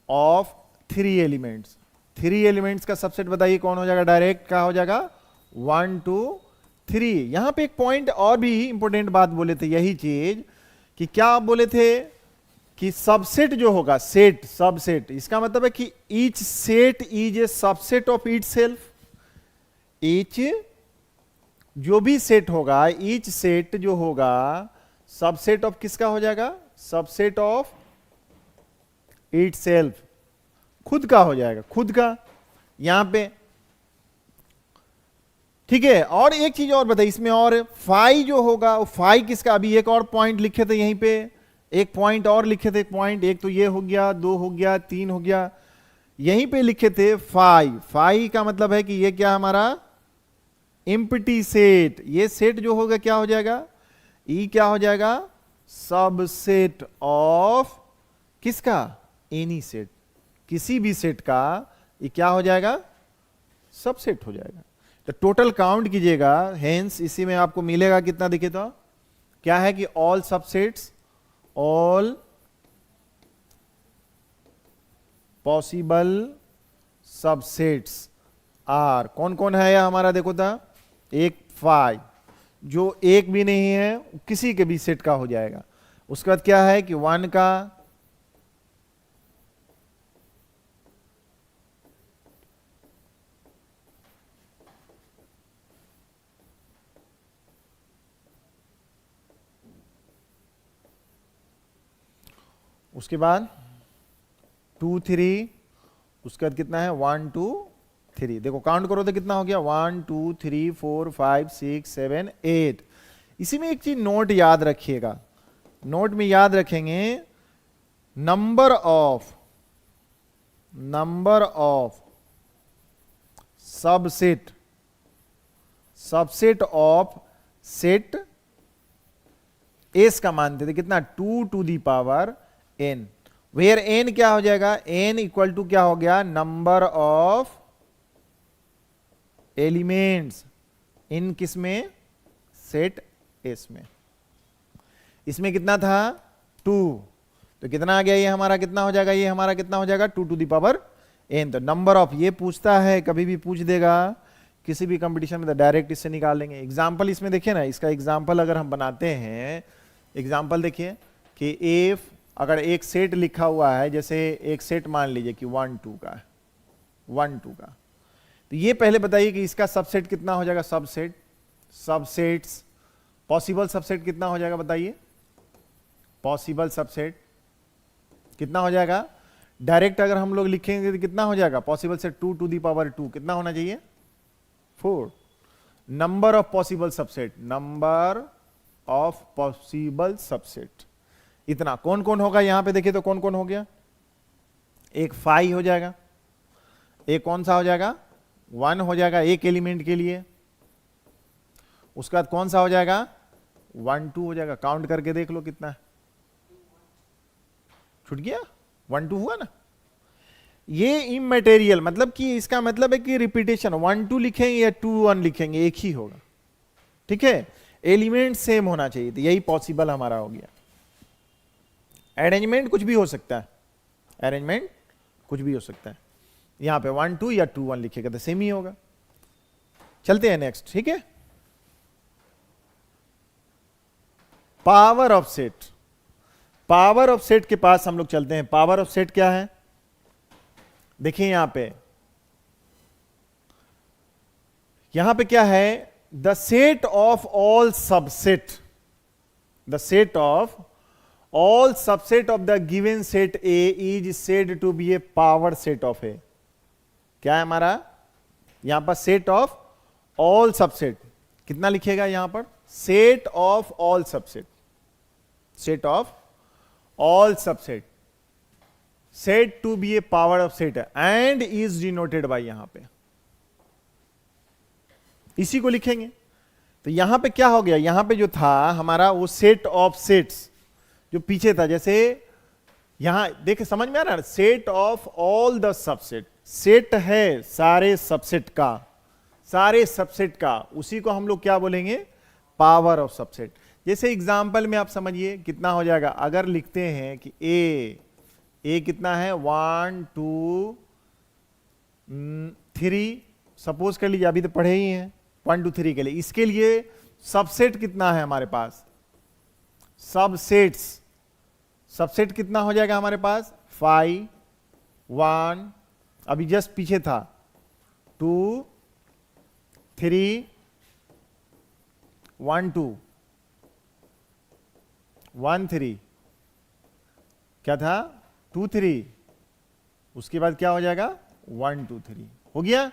of 3 elements. 3 elements का सबसेट बताइए कौन हो जाएगा, डायरेक्ट क्या हो जाएगा 1 2 3। यहां पे एक पॉइंट और भी इंपॉर्टेंट बात बोले थे, यही चीज कि क्या आप बोले थे कि सबसेट जो होगा, सेट, सबसेट, इसका मतलब है कि each set is a subset of it self. Each जो भी सेट होगा, ईच सेट जो होगा सबसेट ऑफ किसका हो जाएगा, सबसेट ऑफ इट सेल्फ, खुद का हो जाएगा, खुद का यहां पे। ठीक है, और एक चीज और बताइए इसमें, और फाई जो होगा वो फाई किसका, अभी एक और पॉइंट लिखे थे यहीं पे, एक पॉइंट और लिखे थे, पॉइंट एक तो ये हो गया, 2 हो गया, 3 हो गया, यहीं पे लिखे थे फाई। फाई का मतलब है कि ये क्या हमारा एम्प्टी सेट, ये सेट जो होगा क्या हो जाएगा, ई क्या हो जाएगा, सबसेट ऑफ किसका, एनी सेट, किसी भी सेट का ये क्या हो जाएगा, सबसेट हो जाएगा। तो टोटल काउंट कीजिएगा, हेंस इसी में आपको मिलेगा कितना, देखिए तो क्या है कि all subsets, all possible subsets are, कौन कौन है हमारा, देखो था, एक 5, जो एक भी नहीं है किसी के भी सेट का हो जाएगा। उसके बाद क्या है कि 1 का, उसके बाद 2 3, उसके बाद कितना है 1 2 3। देखो काउंट करो तो कितना हो गया 1 2 3 4 5 6 7 8। इसी में एक चीज नोट याद रखिएगा, नोट में याद रखेंगे number of subset, subset of set S का मानते थे कितना 2 to the power n, where n क्या हो जाएगा, n इक्वल टू क्या हो गया नंबर ऑफ एलिमेंट्स इन किसमें, सेट एस में। इसमें कितना था 2, तो कितना आ गया ये हमारा, कितना हो जाएगा ये हमारा, कितना हो जाएगा 2 टू दी पावर n। तो नंबर ऑफ ये पूछता है, कभी भी पूछ देगा किसी भी कंपटीशन में, तो डायरेक्ट इससे निकाल लेंगे। एग्जाम्पल इसमें देखिए ना, इसका एग्जाम्पल अगर हम बनाते हैं, एग्जाम्पल देखिए कि एफ अगर एक सेट लिखा हुआ है, जैसे एक सेट मान लीजिए कि 1 2 का, 1 2 का, तो ये पहले बताइए कि इसका सबसेट कितना हो जाएगा, सबसेट, सबसेट्स, पॉसिबल सबसेट कितना हो जाएगा बताइए, पॉसिबल सबसेट कितना हो जाएगा। डायरेक्ट अगर हम लोग लिखेंगे तो कितना हो जाएगा, possible set 2 to the power 2 कितना होना चाहिए 4। Number of possible subset, number of possible subset इतना कौन कौन होगा, यहां पे देखिए तो कौन कौन हो गया, एक 5 हो जाएगा, एक कौन सा हो जाएगा 1 हो जाएगा एक एलिमेंट के लिए, उसके बाद कौन सा हो जाएगा 1 2 हो जाएगा। काउंट करके देख लो कितना है, छूट गया 1 2 हुआ ना। ये इमैटेरियल मतलब कि इसका मतलब है कि रिपीटेशन 1 2 लिखेंगे या 2 1 लिखेंगे एक ही होगा, ठीक है, एलिमेंट सेम होना चाहिए, तो यही पॉसिबल हमारा हो गया। अरेंजमेंट कुछ भी हो सकता है, अरेंजमेंट कुछ भी हो सकता है, यहां पे 1 2 या 2 1 लिखेगा तो सेम ही होगा। चलते हैं नेक्स्ट, ठीक है, power of set. Power of set के पास हम लोग चलते हैं। पावर ऑफ सेट क्या है, देखिए यहां पे क्या है, the set of all subset, the set of all subset of the given set A is said to be a power set of A. क्या है हमारा यहां पर, सेट ऑफ ऑल सबसेट, कितना लिखिएगा यहां पर, set of all subset, set of all subset set to be a power of set and is denoted by, यहां पे इसी को लिखेंगे। तो यहां पे क्या हो गया, यहां पे जो था हमारा वो सेट ऑफ सेट्स जो पीछे था, जैसे यहां देखे समझ में आ रहा है, set of all the subset, set है सारे सबसेट का, सारे सबसेट का, उसी को हम लोग क्या बोलेंगे, पावर ऑफ सबसेट। जैसे एग्जांपल में आप समझिए कितना हो जाएगा, अगर लिखते हैं कि ए कितना है 1 2 3, सपोज कर लीजिए, अभी तो पढ़े ही हैं 1 2 3 के लिए, इसके लिए सबसेट कितना है हमारे पास, सबसेट्स, सबसेट कितना हो जाएगा हमारे पास 5 1, अभी जस्ट पीछे था 2 3 1 2 1 3, क्या था 2 3, उसके बाद क्या हो जाएगा 1 2 3 हो गया।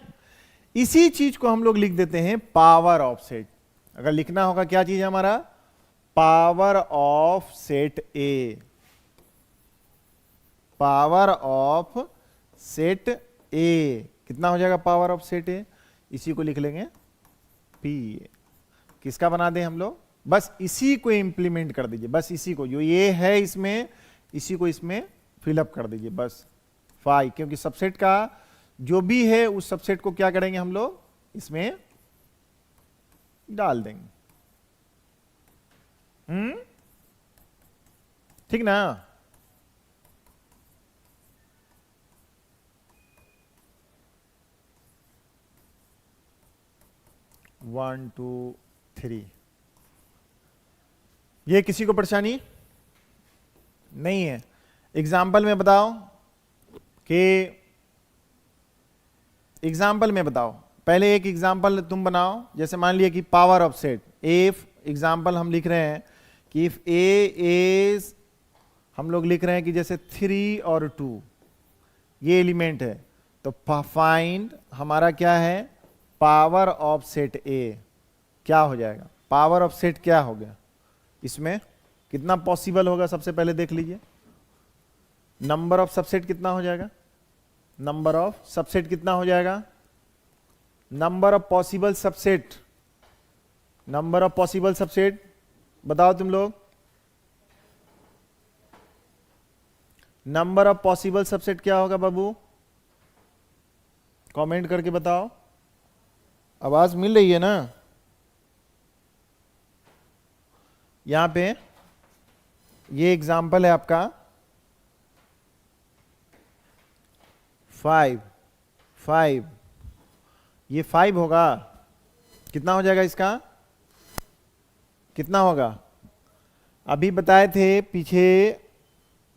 इसी चीज को हम लोग लिख देते हैं पावर ऑफ सेट। अगर लिखना होगा क्या चीज है हमारा, power of set A, power of set ए कितना हो जाएगा, पावर ऑफ सेट ए, इसी को लिख लेंगे पी ए। किसका बना दें हम लोग, बस इसी को इंप्लीमेंट कर दीजिए, बस इसी को, जो ये है इसमें इसी को इसमें फिलअप कर दीजिए बस 5, क्योंकि सबसेट का जो भी है उस सबसेट को क्या करेंगे हम लोग इसमें डाल देंगे। ठीक ना, वन टू थ्री ये किसी को परेशानी नहीं है? एग्जाम्पल में बताओ कि एग्जाम्पल में बताओ, पहले एक एग्जाम्पल तुम बनाओ। जैसे मान लिया कि power of set, if example हम लिख रहे हैं कि इफ ए इज, हम लोग लिख रहे हैं कि जैसे 3 और 2 ये एलिमेंट है, तो फाइंड हमारा क्या है, पावर ऑफ सेट ए क्या हो जाएगा? पावर ऑफ सेट क्या हो गया? इसमें कितना पॉसिबल होगा सबसे पहले देख लीजिए। नंबर ऑफ सबसेट कितना हो जाएगा? नंबर ऑफ सबसेट कितना हो जाएगा? Number of possible subset, number of possible subset बताओ तुम लोग, नंबर ऑफ पॉसिबल सबसेट क्या होगा बाबू? कमेंट करके बताओ। आवाज मिल रही है ना? यहां पे ये एग्जाम्पल है आपका 5, ये 5 होगा। कितना हो जाएगा इसका? कितना होगा? अभी बताए थे पीछे,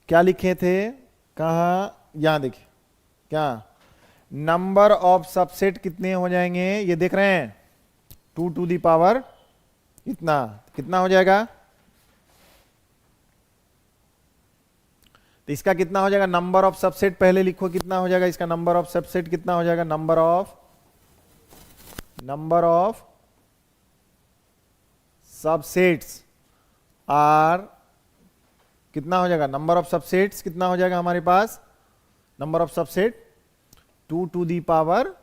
क्या लिखे थे, कहा, यहां देखिए क्या, नंबर ऑफ सबसेट कितने हो जाएंगे ये देख रहे हैं, 2 टू दी पावर इतना, कितना हो जाएगा? तो इसका कितना हो जाएगा? नंबर ऑफ सबसेट पहले लिखो, कितना हो जाएगा इसका नंबर ऑफ सबसेट? कितना हो जाएगा? नंबर ऑफ सबसेट्स आर, कितना हो जाएगा? नंबर ऑफ सबसेट्स कितना हो जाएगा हमारे पास? Number of subset 2 to the power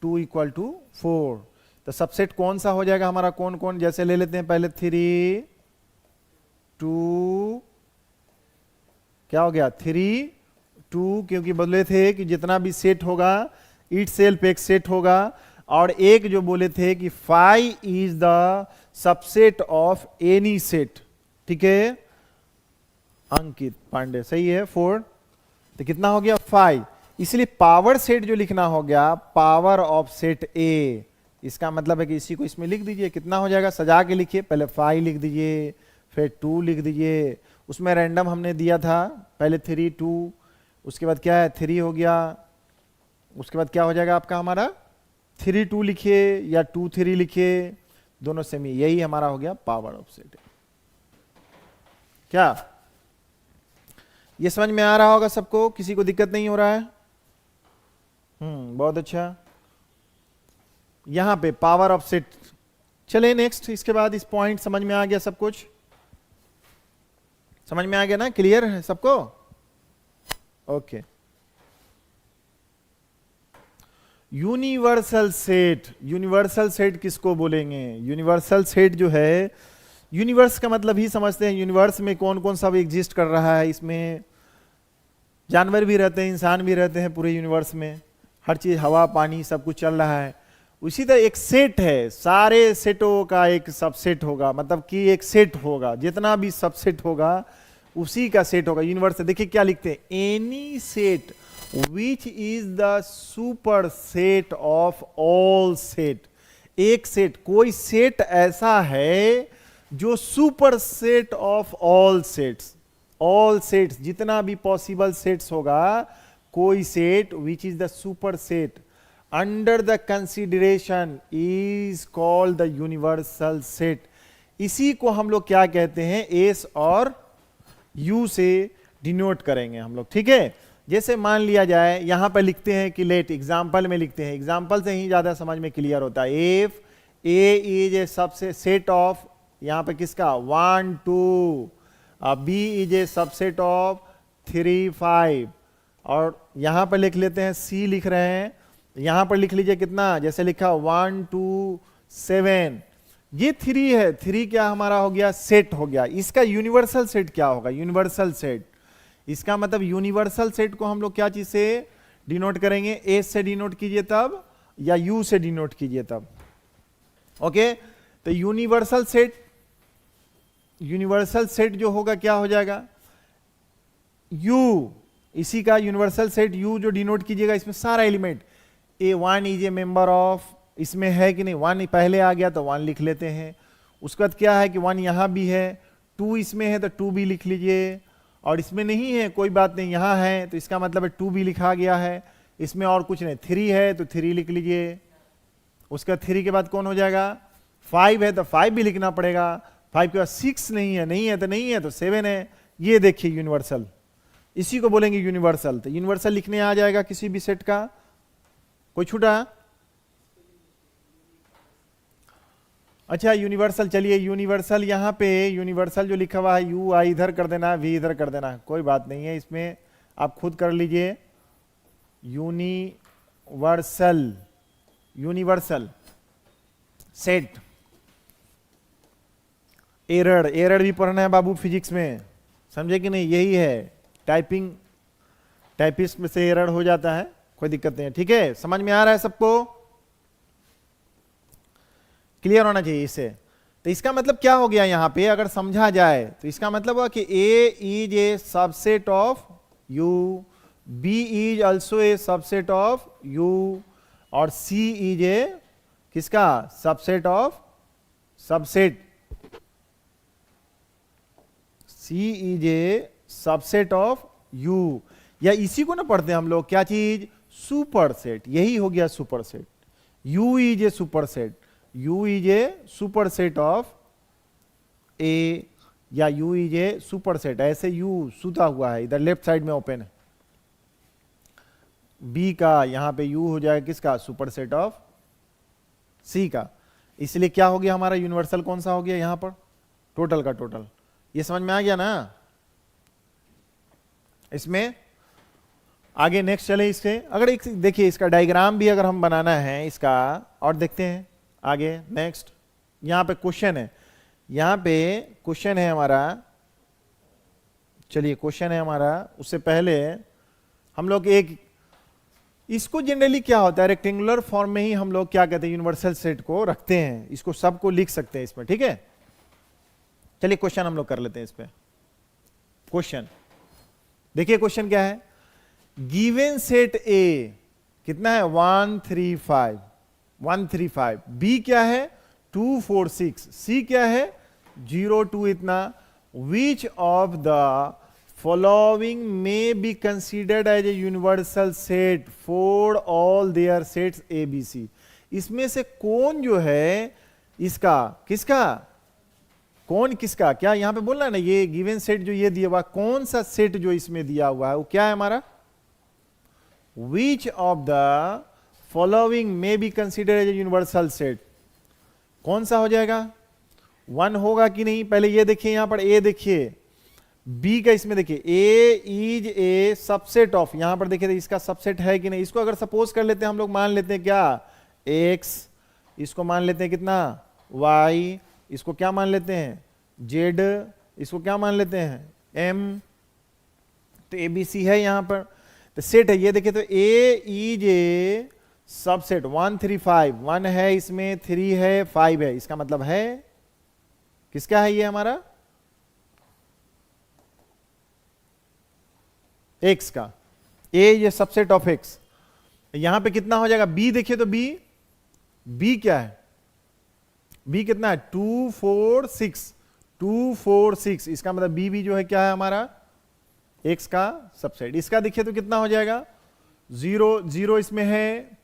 2 equal to 4। तो सबसेट कौन सा हो जाएगा हमारा? कौन कौन? जैसे ले लेते हैं पहले 3, 2, क्या हो गया? 3, 2, क्योंकि बोले थे कि जितना भी सेट होगा इट सेल्फ एक सेट होगा, और एक जो बोले थे कि 5 is the subset of any set. ठीक है, अंकित पांडे सही है। 4, तो कितना हो गया? 5। इसलिए पावर सेट जो लिखना हो गया, पावर ऑफ सेट ए, इसका मतलब है कि इसी को इसमें लिख दीजिए। कितना हो जाएगा? सजा के लिखिए, पहले 5 लिख दीजिए, फिर 2 लिख दीजिए, उसमें रैंडम हमने दिया था, पहले 3, 2, उसके बाद क्या है 3 हो गया, उसके बाद क्या हो जाएगा आपका हमारा 3, 2 लिखिए या 2, 3 लिखिए, दोनों सेम, यही हमारा हो गया पावर ऑफ सेट। क्या ये समझ में आ रहा होगा सबको? किसी को दिक्कत नहीं हो रहा है? बहुत अच्छा। यहां पे पावर ऑफ सेट। चले नेक्स्ट, इसके बाद इस पॉइंट समझ में आ गया सब कुछ? समझ में आ गया ना? क्लियर है सबको? Okay. Universal set, universal set किसको बोलेंगे? यूनिवर्सल सेट जो है, यूनिवर्स का मतलब ही समझते हैं, यूनिवर्स में कौन कौन सब एग्जिस्ट कर रहा है। इसमें जानवर भी रहते हैं, इंसान भी रहते हैं, पूरे यूनिवर्स में हर चीज, हवा पानी सब कुछ चल रहा है। उसी तरह एक सेट है, सारे सेटों का एक सबसेट होगा, मतलब कि एक सेट होगा, जितना भी सबसेट होगा उसी का सेट होगा यूनिवर्स। देखिए क्या लिखते हैं, any set which is the super set of all set. एक सेट, कोई सेट ऐसा है जो super set of all sets, all sets जितना भी पॉसिबल सेट्स होगा, कोई set which is the super set under the consideration is called the universal set. इसी को हम लोग क्या कहते हैं, एस और यू से डिनोट करेंगे हम लोग। ठीक है, जैसे मान लिया जाए यहां पर लिखते हैं कि लेट, एग्जाम्पल में लिखते हैं, एग्जाम्पल से ही ज्यादा समझ में क्लियर होता है। इफ ए इज ए सबसे सेट ऑफ, यहां पर किसका 1 2, B is a subset of 3 5, और यहां पर लिख लेते हैं सी लिख रहे हैं, यहां पर लिख लीजिए कितना, जैसे लिखा 1 2 7, ये 3 है, 3 क्या हमारा हो गया, सेट हो गया। इसका यूनिवर्सल सेट क्या होगा, यूनिवर्सल सेट, इसका मतलब यूनिवर्सल सेट को हम लोग क्या चीज से डिनोट करेंगे, एस से डिनोट कीजिए तब, या यू से डिनोट कीजिए तब। ओके, तो यूनिवर्सल सेट जो होगा क्या हो जाएगा, यू, इसी का यूनिवर्सल सेट यू जो डिनोट कीजिएगा, इसमें सारा element, A1 is a member of, इसमें है कि नहीं, 1 पहले आ गया तो 1 लिख लेते हैं। उसके बाद क्या है कि 1 यहां भी है, 2 इसमें है तो 2 भी लिख लीजिए, और इसमें नहीं है कोई बात नहीं, यहां है तो इसका मतलब है 2 भी लिखा गया है, इसमें और कुछ नहीं, 3 है तो 3 लिख लीजिए, उसका 3 के बाद कौन हो जाएगा, 5 है तो 5 भी लिखना पड़ेगा, 5 के बाद 6 नहीं है, नहीं है तो नहीं है तो 7 है। ये देखिए यूनिवर्सल, इसी को बोलेंगे यूनिवर्सल। तो यूनिवर्सल लिखने आ जाएगा किसी भी सेट का, कोई छूटा? अच्छा यूनिवर्सल, चलिए यूनिवर्सल, यहां पे यूनिवर्सल जो लिखा हुआ है यू आई इधर कर देना, वी इधर कर देना, कोई बात नहीं है, इसमें आप खुद कर लीजिए। Universal, universal set, error, error भी पढ़ना है बाबू फिजिक्स में, समझे कि नहीं? यही है टाइपिंग, टाइपिस्ट में से एरर हो जाता है, कोई दिक्कत नहीं है, ठीक है? समझ में आ रहा है सबको? क्लियर होना चाहिए इससे। तो इसका मतलब क्या हो गया यहां पे, अगर समझा जाए तो इसका मतलब हुआ कि A is a subset of U, B is also A subset of U, और C इज ए किसका, subset of subset, C is a subset of U, या इसी को ना पढ़ते हैं हम लोग, क्या चीज, सुपर सेट, यही हो गया super set. U is a super set, U is a super set of A, या U is a super set, ऐसे U सुता हुआ है इधर लेफ्ट साइड में ओपन है, B का यहां पे U हो जाएगा किसका, सुपर सेट ऑफ C का। इसलिए क्या हो गया हमारा यूनिवर्सल, कौन सा हो गया यहां पर, टोटल का टोटल। ये समझ में आ गया ना? इसमें आगे नेक्स्ट चले इससे, अगर एक देखिए इसका डायग्राम भी अगर हम बनाना है इसका, और देखते हैं आगे नेक्स्ट। यहां पे क्वेश्चन है, यहां पे क्वेश्चन है हमारा, चलिए क्वेश्चन है हमारा, उससे पहले हम लोग एक, इसको जनरली क्या होता है, रेक्टेंगुलर फॉर्म में ही हम लोग क्या कहते हैं, यूनिवर्सल सेट को रखते हैं, इसको सबको लिख सकते हैं इसमें, ठीक है? चलिए क्वेश्चन हम लोग कर लेते हैं इस पे। क्वेश्चन देखिए, क्वेश्चन क्या है, गिवन सेट ए कितना है, 1 3 5, 1 3 5, बी क्या है 2 4 6, सी क्या है 0 2 इतना, which of the following may be considered as a universal set for all their sets A B C. इसमें से कौन जो है इसका, किसका, कौन किसका, क्या यहां पे बोलना है ना, ये गिवन सेट जो ये दिया हुआ, कौन सा सेट जो इसमें दिया हुआ है वो क्या है हमारा, which of the following may be considered as a universal set, कौन सा हो जाएगा, 1 होगा कि नहीं, पहले ये देखिए यहां पर ए देखिए, बी का इसमें देखिए, ए इज ए सबसेट ऑफ, यहां पर देखिए इसका सबसेट है कि नहीं, इसको अगर सपोज कर लेते हैं हम लोग, मान लेते हैं क्या, एक्स, इसको मान लेते हैं कितना, वाई, इसको क्या मान लेते हैं, जेड, इसको क्या मान लेते हैं, एम, तो ए बी सी है यहां पर, तो सेट है ये देखिए, तो ए इज ए सबसेट 1 3 5, 1 है इसमें, 3 है, 5 है, इसका मतलब है किसका है ये हमारा, एक्स का, ए ये सबसेट ऑफ एक्स। यहां पे कितना हो जाएगा, बी देखिए तो बी, बी क्या है, बी कितना है 2 4 6, 2 4 6, इसका मतलब बी भी जो है क्या है हमारा, एक्स का सबसेट। इसका देखिए तो कितना हो जाएगा 0 0, इसमें है,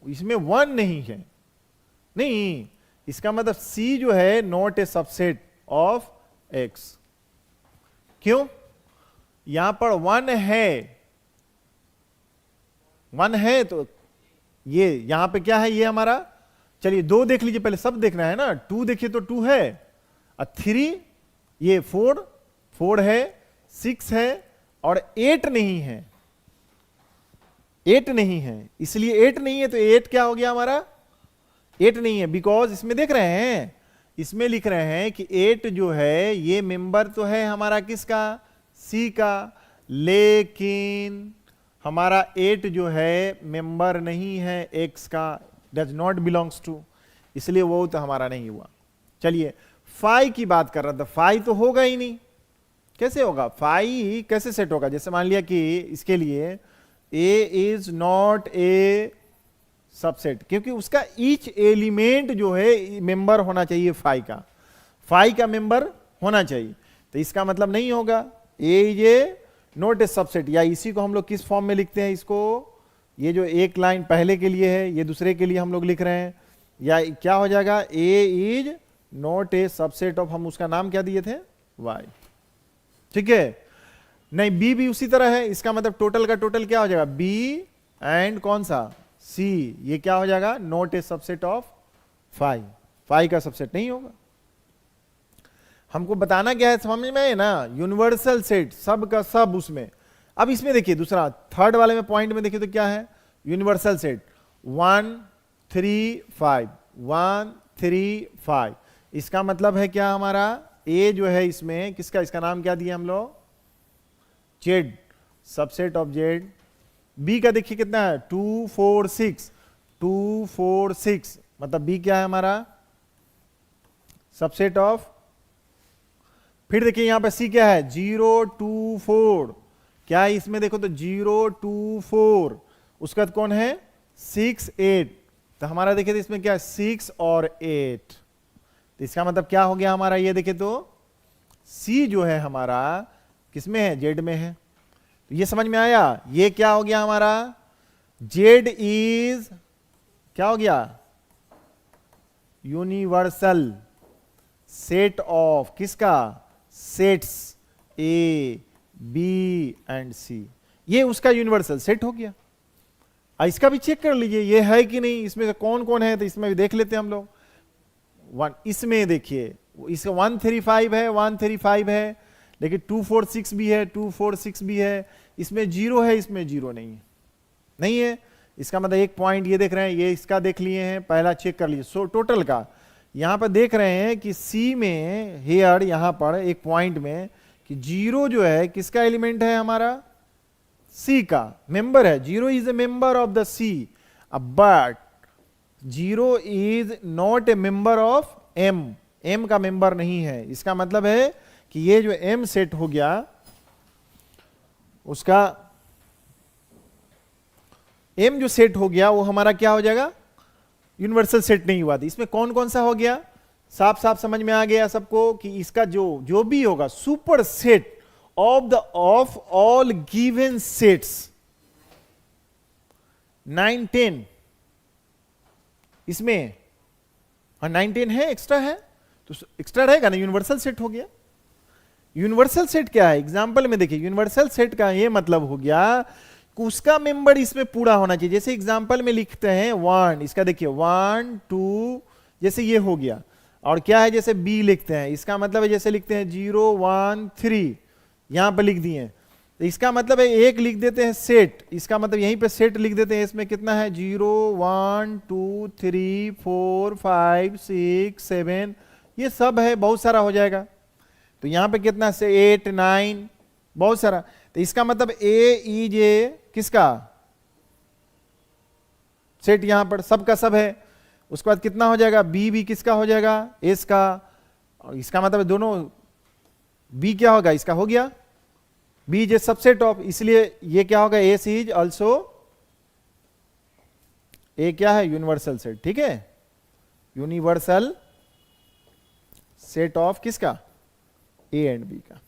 इसमें 1 नहीं है, नहीं, इसका मतलब सी जो है not a subset of x, क्यों, यहां पर 1 है, 1 है, तो ये यहां पे क्या है ये हमारा, चलिए 2 देख लीजिए, पहले सब देखना है ना, 2 देखिए तो 2 है, और 3 ये 4 है, 6 है, और 8 नहीं है, 8 नहीं है, इसलिए 8 नहीं है, तो 8 क्या हो गया हमारा, 8 नहीं है, बिकॉज इसमें देख रहे हैं, इसमें लिख रहे हैं कि 8 जो है ये मेंबर तो है हमारा किसका, सी का, लेकिन हमारा 8 जो है मेंबर नहीं है एक्स का, डज नॉट बिलोंग्स टू, इसलिए वो तो हमारा नहीं हुआ। चलिए फाई की बात कर रहा था, फाई तो होगा ही नहीं, कैसे होगा, फाई कैसे सेट होगा, जैसे मान लिया कि इसके लिए ए इज नॉट ए सबसेट, क्योंकि उसका ईच एलिमेंट जो है मेंबर होना चाहिए फाई का, फाई का मेंबर होना चाहिए। तो इसका मतलब नहीं होगा A is a not a subset, या इसी को हम लोग किस फॉर्म में लिखते हैं इसको, ये जो एक लाइन पहले के लिए है ये दूसरे के लिए हम लोग लिख रहे हैं, या क्या हो जाएगा A is not a subset of, हम उसका नाम क्या दिए थे वाई, ठीक है। नहीं बी भी उसी तरह है, इसका मतलब टोटल का टोटल क्या हो जाएगा बी एंड कौन सा सी, ये क्या हो जाएगा not a subset of five, five का सबसेट नहीं होगा। हमको बताना क्या है समझ में है ना, यूनिवर्सल सेट सब का सब उसमें। अब इसमें देखिए दूसरा थर्ड वाले में पॉइंट में देखिए तो क्या है यूनिवर्सल सेट 1 3 5 1 3 5, इसका मतलब है क्या हमारा ए जो है इसमें किसका, इसका नाम क्या दिया हम लोग Z, subset of Z. B का देखिए कितना है 2 4 6, 2 4 6 मतलब बी क्या है हमारा सबसेट ऑफ। फिर देखिए यहां पे सी क्या है 0 2 4, क्या है इसमें देखो तो 0 2 4, उसका बाद कौन है 6 8, तो हमारा देखिए तो इसमें क्या है 6 और 8, तो इसका मतलब क्या हो गया हमारा, ये देखिए तो सी जो है हमारा किसमें है जेड में है। तो ये समझ में आया, ये क्या हो गया हमारा जेड इज क्या हो गया यूनिवर्सल सेट ऑफ किसका सेट्स ए बी एंड सी, ये उसका यूनिवर्सल सेट हो गया। इसका भी चेक कर लीजिए ये है कि नहीं, इसमें से कौन कौन है, तो इसमें भी देख लेते हैं हम लोग। इसमें देखिए इसका 1 3 5 है 1 3 5 है, लेकिन 2 4 6 भी है 2 4 6 भी है, इसमें 0 है इसमें 0 नहीं है, नहीं है। इसका मतलब एक पॉइंट ये देख रहे हैं, ये इसका देख लिए हैं, पहला चेक कर लीजिए। सो टोटल का यहां पर देख रहे हैं कि सी में हेयर यहां पर एक पॉइंट में कि 0 जो है किसका एलिमेंट है हमारा सी का मेंबर है, 0 is a member of the C, but 0 is not a member of M, M का मेंबर नहीं है। इसका मतलब है कि ये जो एम सेट हो गया उसका एम जो सेट हो गया वो हमारा क्या हो जाएगा यूनिवर्सल सेट नहीं हुआ था। इसमें कौन कौन सा हो गया साफ साफ समझ में आ गया सबको कि इसका जो भी होगा super set of all given sets 9 10, इसमें 9 10 है एक्स्ट्रा है तो एक्स्ट्रा रहेगा ना, यूनिवर्सल सेट हो गया। यूनिवर्सल सेट क्या है एग्जांपल में देखिए, यूनिवर्सल सेट का ये मतलब हो गया कि उसका मेंबर इसमें पूरा होना चाहिए। जैसे एग्जांपल में लिखते हैं 1, इसका देखिए 1 2 जैसे ये हो गया, और क्या है जैसे बी लिखते हैं, इसका मतलब है जैसे लिखते हैं 0 1 3 यहां पर लिख दिए, तो इसका मतलब है एक लिख देते हैं सेट, इसका मतलब यहीं पे सेट लिख देते हैं। इसमें कितना है 0 1 2 3 4 5 6 7 ये सब है, बहुत सारा हो जाएगा। तो यहां पे कितना से 8 9 बहुत सारा, तो इसका मतलब ए ई जे किसका सेट यहां पर सबका सब है। उसके बाद कितना हो जाएगा बी भी किसका हो जाएगा एस का, और इसका मतलब दोनों बी क्या होगा इसका हो गया B is a subset of, इसलिए ये क्या होगा एस इज ऑल्सो ए क्या है यूनिवर्सल सेट, ठीक है यूनिवर्सल सेट ऑफ किसका ए एंड बी का,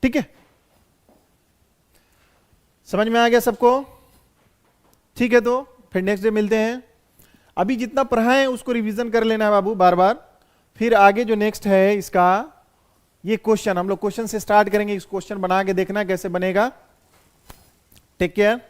ठीक है समझ में आ गया सबको, ठीक है। तो फिर नेक्स्ट डे मिलते हैं। अभी जितना पढ़ाए हैं उसको रिवीजन कर लेना है बाबू बार बार, फिर आगे जो नेक्स्ट है इसका ये क्वेश्चन, हम लोग क्वेश्चन से स्टार्ट करेंगे। इस क्वेश्चन बना के देखना कैसे बनेगा। Take care.